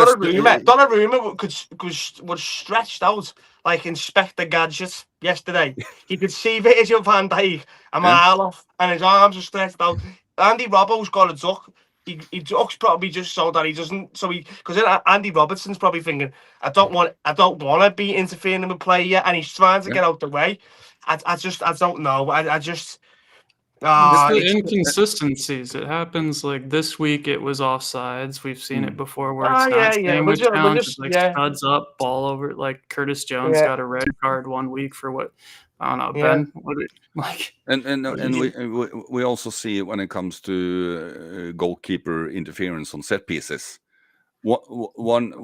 Donnarumma was stretched out like Inspector Gadget yesterday. He could see Virgil van Dijk a mile off, and his arms are stretched out. Andy Robbo's got a duck. He ducks probably just so that he doesn't. So because Andy Robertson's probably thinking, I don't want to be interfering with play yet, and he's trying to get out the way. I don't know. It's the inconsistencies. It happens like this week. It was offsides. We've seen it before where it's not staying with challenge. It's like studs up, ball over. Like Curtis Jones got a red card 1 week for what? I don't know, Ben. And we also see it when it comes to goalkeeper interference on set pieces. One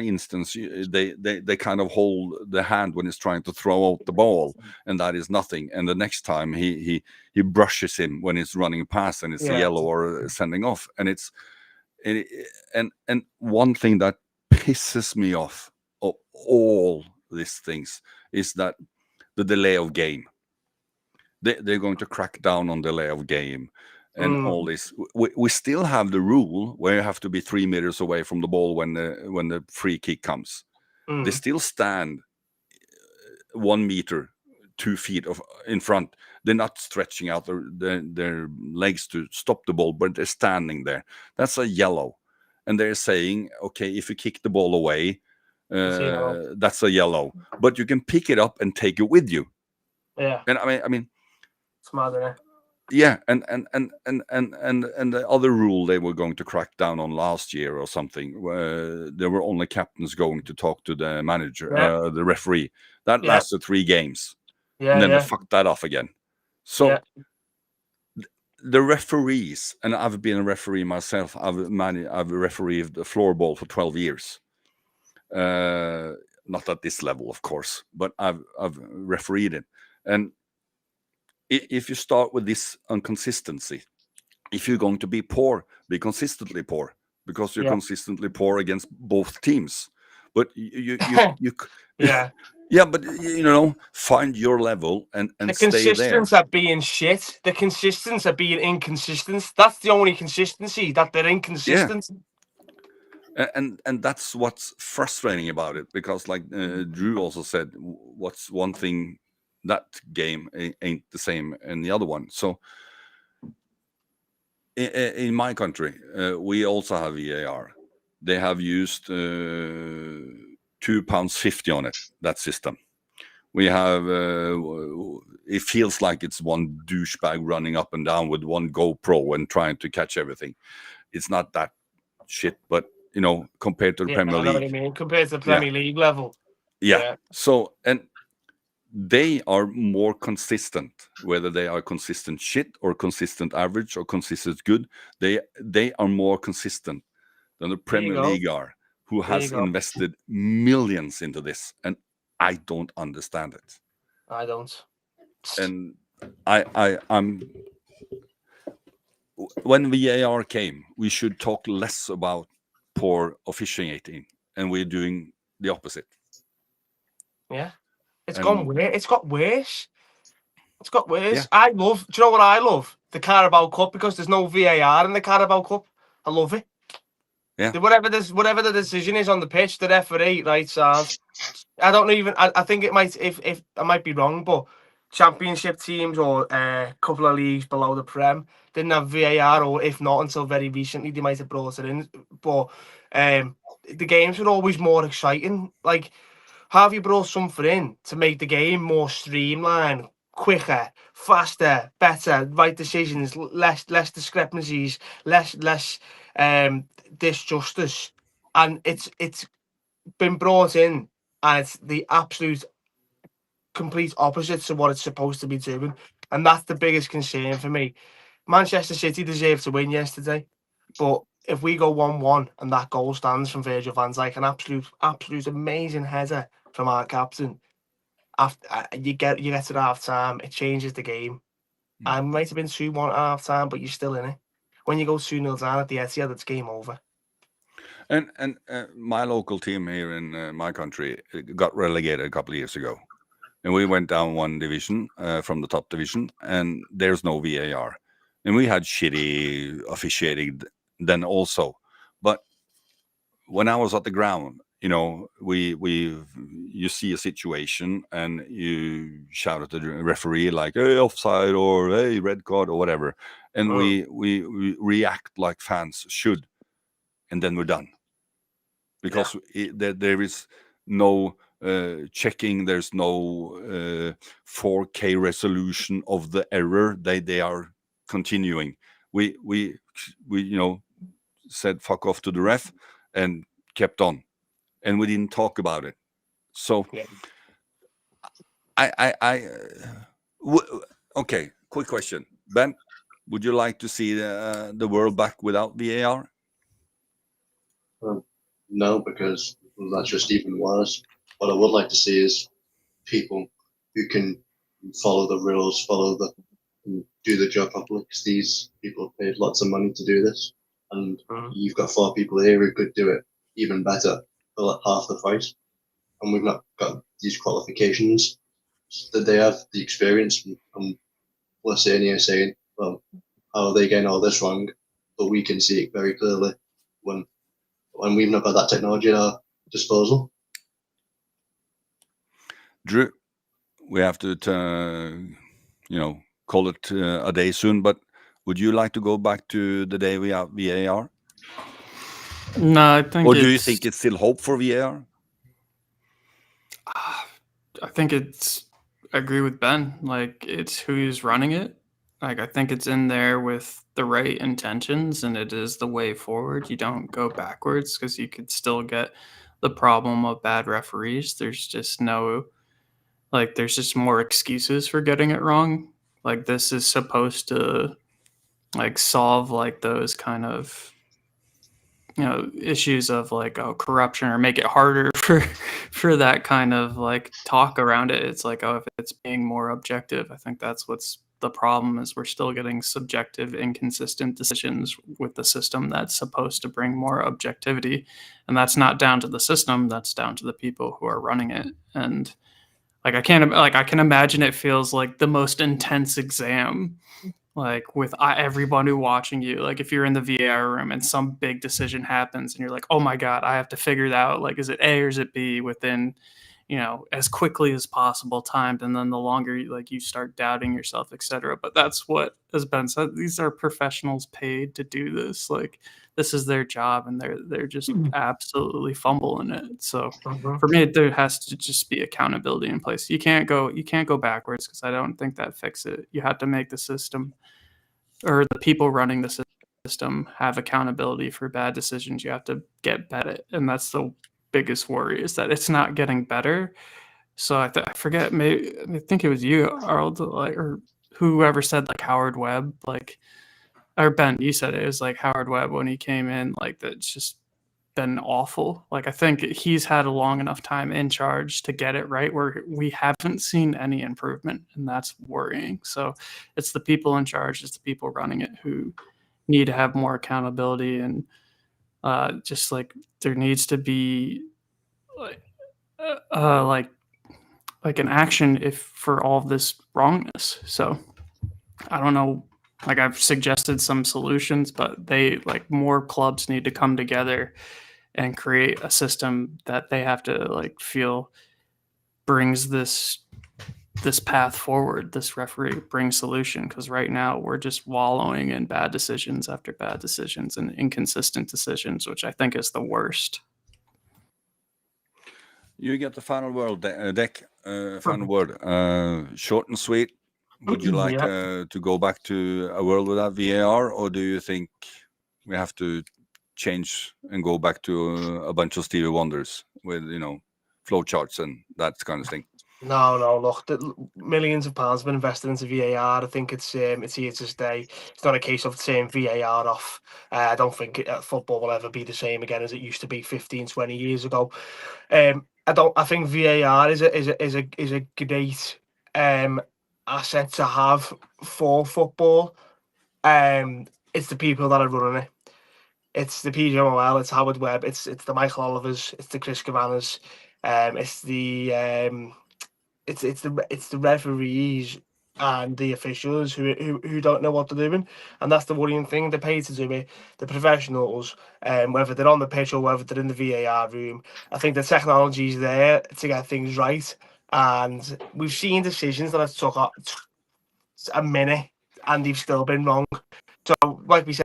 instance, they kind of hold the hand when he's trying to throw out the ball, and that is nothing. And the next time he brushes him when he's running past, and it's a yellow or sending off. And and one thing that pisses me off of all these things is that the delay of game. They're going to crack down on delay of game. And all this, we still have the rule where you have to be 3 meters away from the ball when the free kick comes. They still stand 1 meter 2 feet in front. They're not stretching out their legs to stop the ball, but they're standing there. That's a yellow. And they're saying, okay, if you kick the ball away, that's a yellow. But you can pick it up and take it with you. Yeah. And I mean, Smart, isn't it? yeah, and the other rule they were going to crack down on last year or something, where there were only captains going to talk to the manager, the referee. That lasted 3 games. Yeah, and then they fucked that off again. So the referees, and I've been a referee myself. I've refereed the floorball for 12 years. Not at this level, of course, but I've refereed it. And if you start with this inconsistency, if you're going to be poor, be consistently poor, because you're consistently poor against both teams. But you yeah, but find your level and the stay there. The consistence at being shit, the consistence at being inconsistent. That's the only consistency, that they're inconsistent. Yeah. And that's what's frustrating about it, because like Drew also said, what's one thing, that game ain't the same in the other one. So in my country, we also have VAR. They have used £2.50 on it, that system. We have, it feels like it's one douchebag running up and down with one GoPro and trying to catch everything. It's not that shit, but, compared to the Premier League. I know what you mean. Compared to the Premier League level. Yeah. So, and they are more consistent, whether they are consistent shit or consistent average or consistent good. They are more consistent than the Premier League are, who has invested millions into this. And I don't understand it. I don't. And I'm when VAR came, we should talk less about poor officiating, and we're doing the opposite. Yeah, it's gone weird. It's got worse. It's got worse. Yeah. Do you know what I love? The Carabao Cup, because there's no VAR in the Carabao Cup. I love it. Yeah. Whatever the decision is on the pitch, the referee, right, sound. I don't even. I think it might. If I might be wrong, but Championship teams or a couple of leagues below the Prem didn't have VAR, or if not until very recently, they might have brought it in. But the games were always more exciting. Like, have you brought something in to make the game more streamlined, quicker, faster, better, right decisions, less discrepancies, less disjustice, and it's been brought in, and it's the absolute complete opposite to what it's supposed to be doing, and that's the biggest concern for me. Manchester City deserved to win yesterday, but if we go 1-1 and that goal stands from Virgil van Dijk, an absolute amazing header from our captain, after you get to the half time, it changes the game. I might have been 2-1 at half time, but you're still in it. When you go 2-0 down at the Etihad, it's game over. And my local team here in my country got relegated a couple of years ago, and we went down 1 division from the top division, and there's no VAR, and we had shitty officiating then also. But when I was at the ground, you see a situation and you shout at the referee like, "Hey, offside," or "Hey, red card," or whatever, and we react like fans should, and then we're done. Because there is no checking, there's no 4K resolution of the error. They are continuing. We said fuck off to the ref and kept on, and we didn't talk about it. So okay, quick question, Ben, would you like to see the world back without VAR? No, because that's just even worse. What I would like to see is people who can follow the rules, and do the job properly, because these people have paid lots of money to do this, and you've got 4 people here who could do it even better for like half the price, and we've not got these qualifications that they have, the experience, and we're sitting here saying, well, how are they getting all this wrong? But we can see it very clearly when we've not got that technology at our disposal. Drew, we have to call it a day soon. But would you like to go back to the day we have VAR, No, I think or do you think it's still hope for VAR? I think it's. I agree with Ben. Like, it's who's running it. Like, I think it's in there with the right intentions, and it is the way forward. You don't go backwards, because you could still get the problem of bad referees. There's just no, like, there's just more excuses for getting it wrong. Like, this is supposed to, like, solve, like, those kind of, issues of, like, corruption, or make it harder for that kind of, like, talk around it. It's like, if it's being more objective. I think that's what's the problem, is we're still getting subjective, inconsistent decisions with the system that's supposed to bring more objectivity. And that's not down to the system, that's down to the people who are running it. And like, I can imagine it feels like the most intense exam, like, with everybody watching you. Like, if you're in the VAR room and some big decision happens and you're like, oh my God, I have to figure it out. Like, is it A or is it B, within, as quickly as possible timed. And then the longer you start doubting yourself, etc. But that's what, as Ben said, these are professionals paid to do this. Like, this is their job, and they're just absolutely fumbling it. So for me, there has to just be accountability in place. You can't go backwards, because I don't think that fixes it. You have to make the system, or the people running the system, have accountability for bad decisions. You have to get better, and that's the biggest worry, is that it's not getting better. So I forget, maybe I think it was you, Arnold, or whoever said, like, Howard Webb, like, or Ben, you said it was like Howard Webb when he came in, like, that's just been awful. Like, I think he's had a long enough time in charge to get it right, where we haven't seen any improvement, and that's worrying. So it's the people in charge, it's the people running it, who need to have more accountability. And just, like, there needs to be like an action for all of this wrongness. So I don't know, like, I've suggested some solutions, but more clubs need to come together and create a system that they have to, like, feel brings this path forward. This referee brings solution, because right now we're just wallowing in bad decisions after bad decisions and inconsistent decisions, which I think is the worst. You get the final word, Deck. Final word. Short and sweet. Would you like to go back to a world without VAR, or do you think we have to change and go back to a bunch of Stevie Wonders with flow charts and that kind of thing? No. Look, millions of pounds have been invested into VAR. I think it's here to stay. It's not a case of saying VAR off. I don't think football will ever be the same again as it used to be 15, 20 years ago. I think VAR is a great asset to have for football. It's the people that are running it. It's the Pgmol, it's Howard Webb, it's the Michael Olivers, it's the Chris Cabanas, it's the referees and the officials who don't know what they're doing, and that's the worrying thing. They're paid to do it. The professionals, whether they're on the pitch or whether they're in the VAR room. I think the technology's there to get things right, and we've seen decisions that have took a minute and they've still been wrong. So, like we said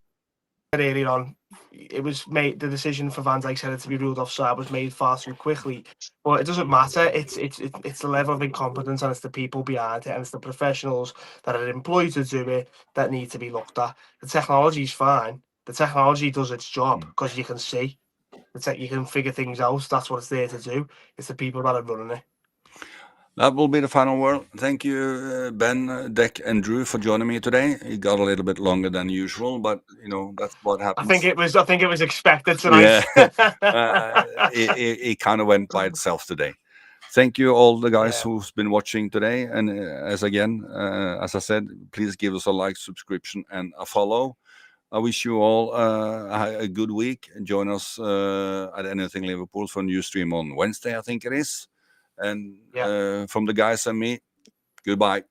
earlier on, it was made, the decision for Van Dijk said to be ruled offside was made far too quickly. But it doesn't matter. It's the level of incompetence, and it's the people behind it, and it's the professionals that are employed to do it that need to be looked at. The technology's fine. The technology does its job, because you can see. You can figure things out. That's what it's there to do. It's the people that are running it. That will be the final word. Thank you, Ben, Deck, and Drew, for joining me today. It got a little bit longer than usual, but that's what happens. I think it was expected tonight. Yeah. It kind of went by itself today. Thank you, all the guys who's been watching today. And as I said, please give us a like, subscription, and a follow. I wish you all a good week, and join us at Anything Liverpool for a new stream on Wednesday, I think it is. And from the guys and me, goodbye.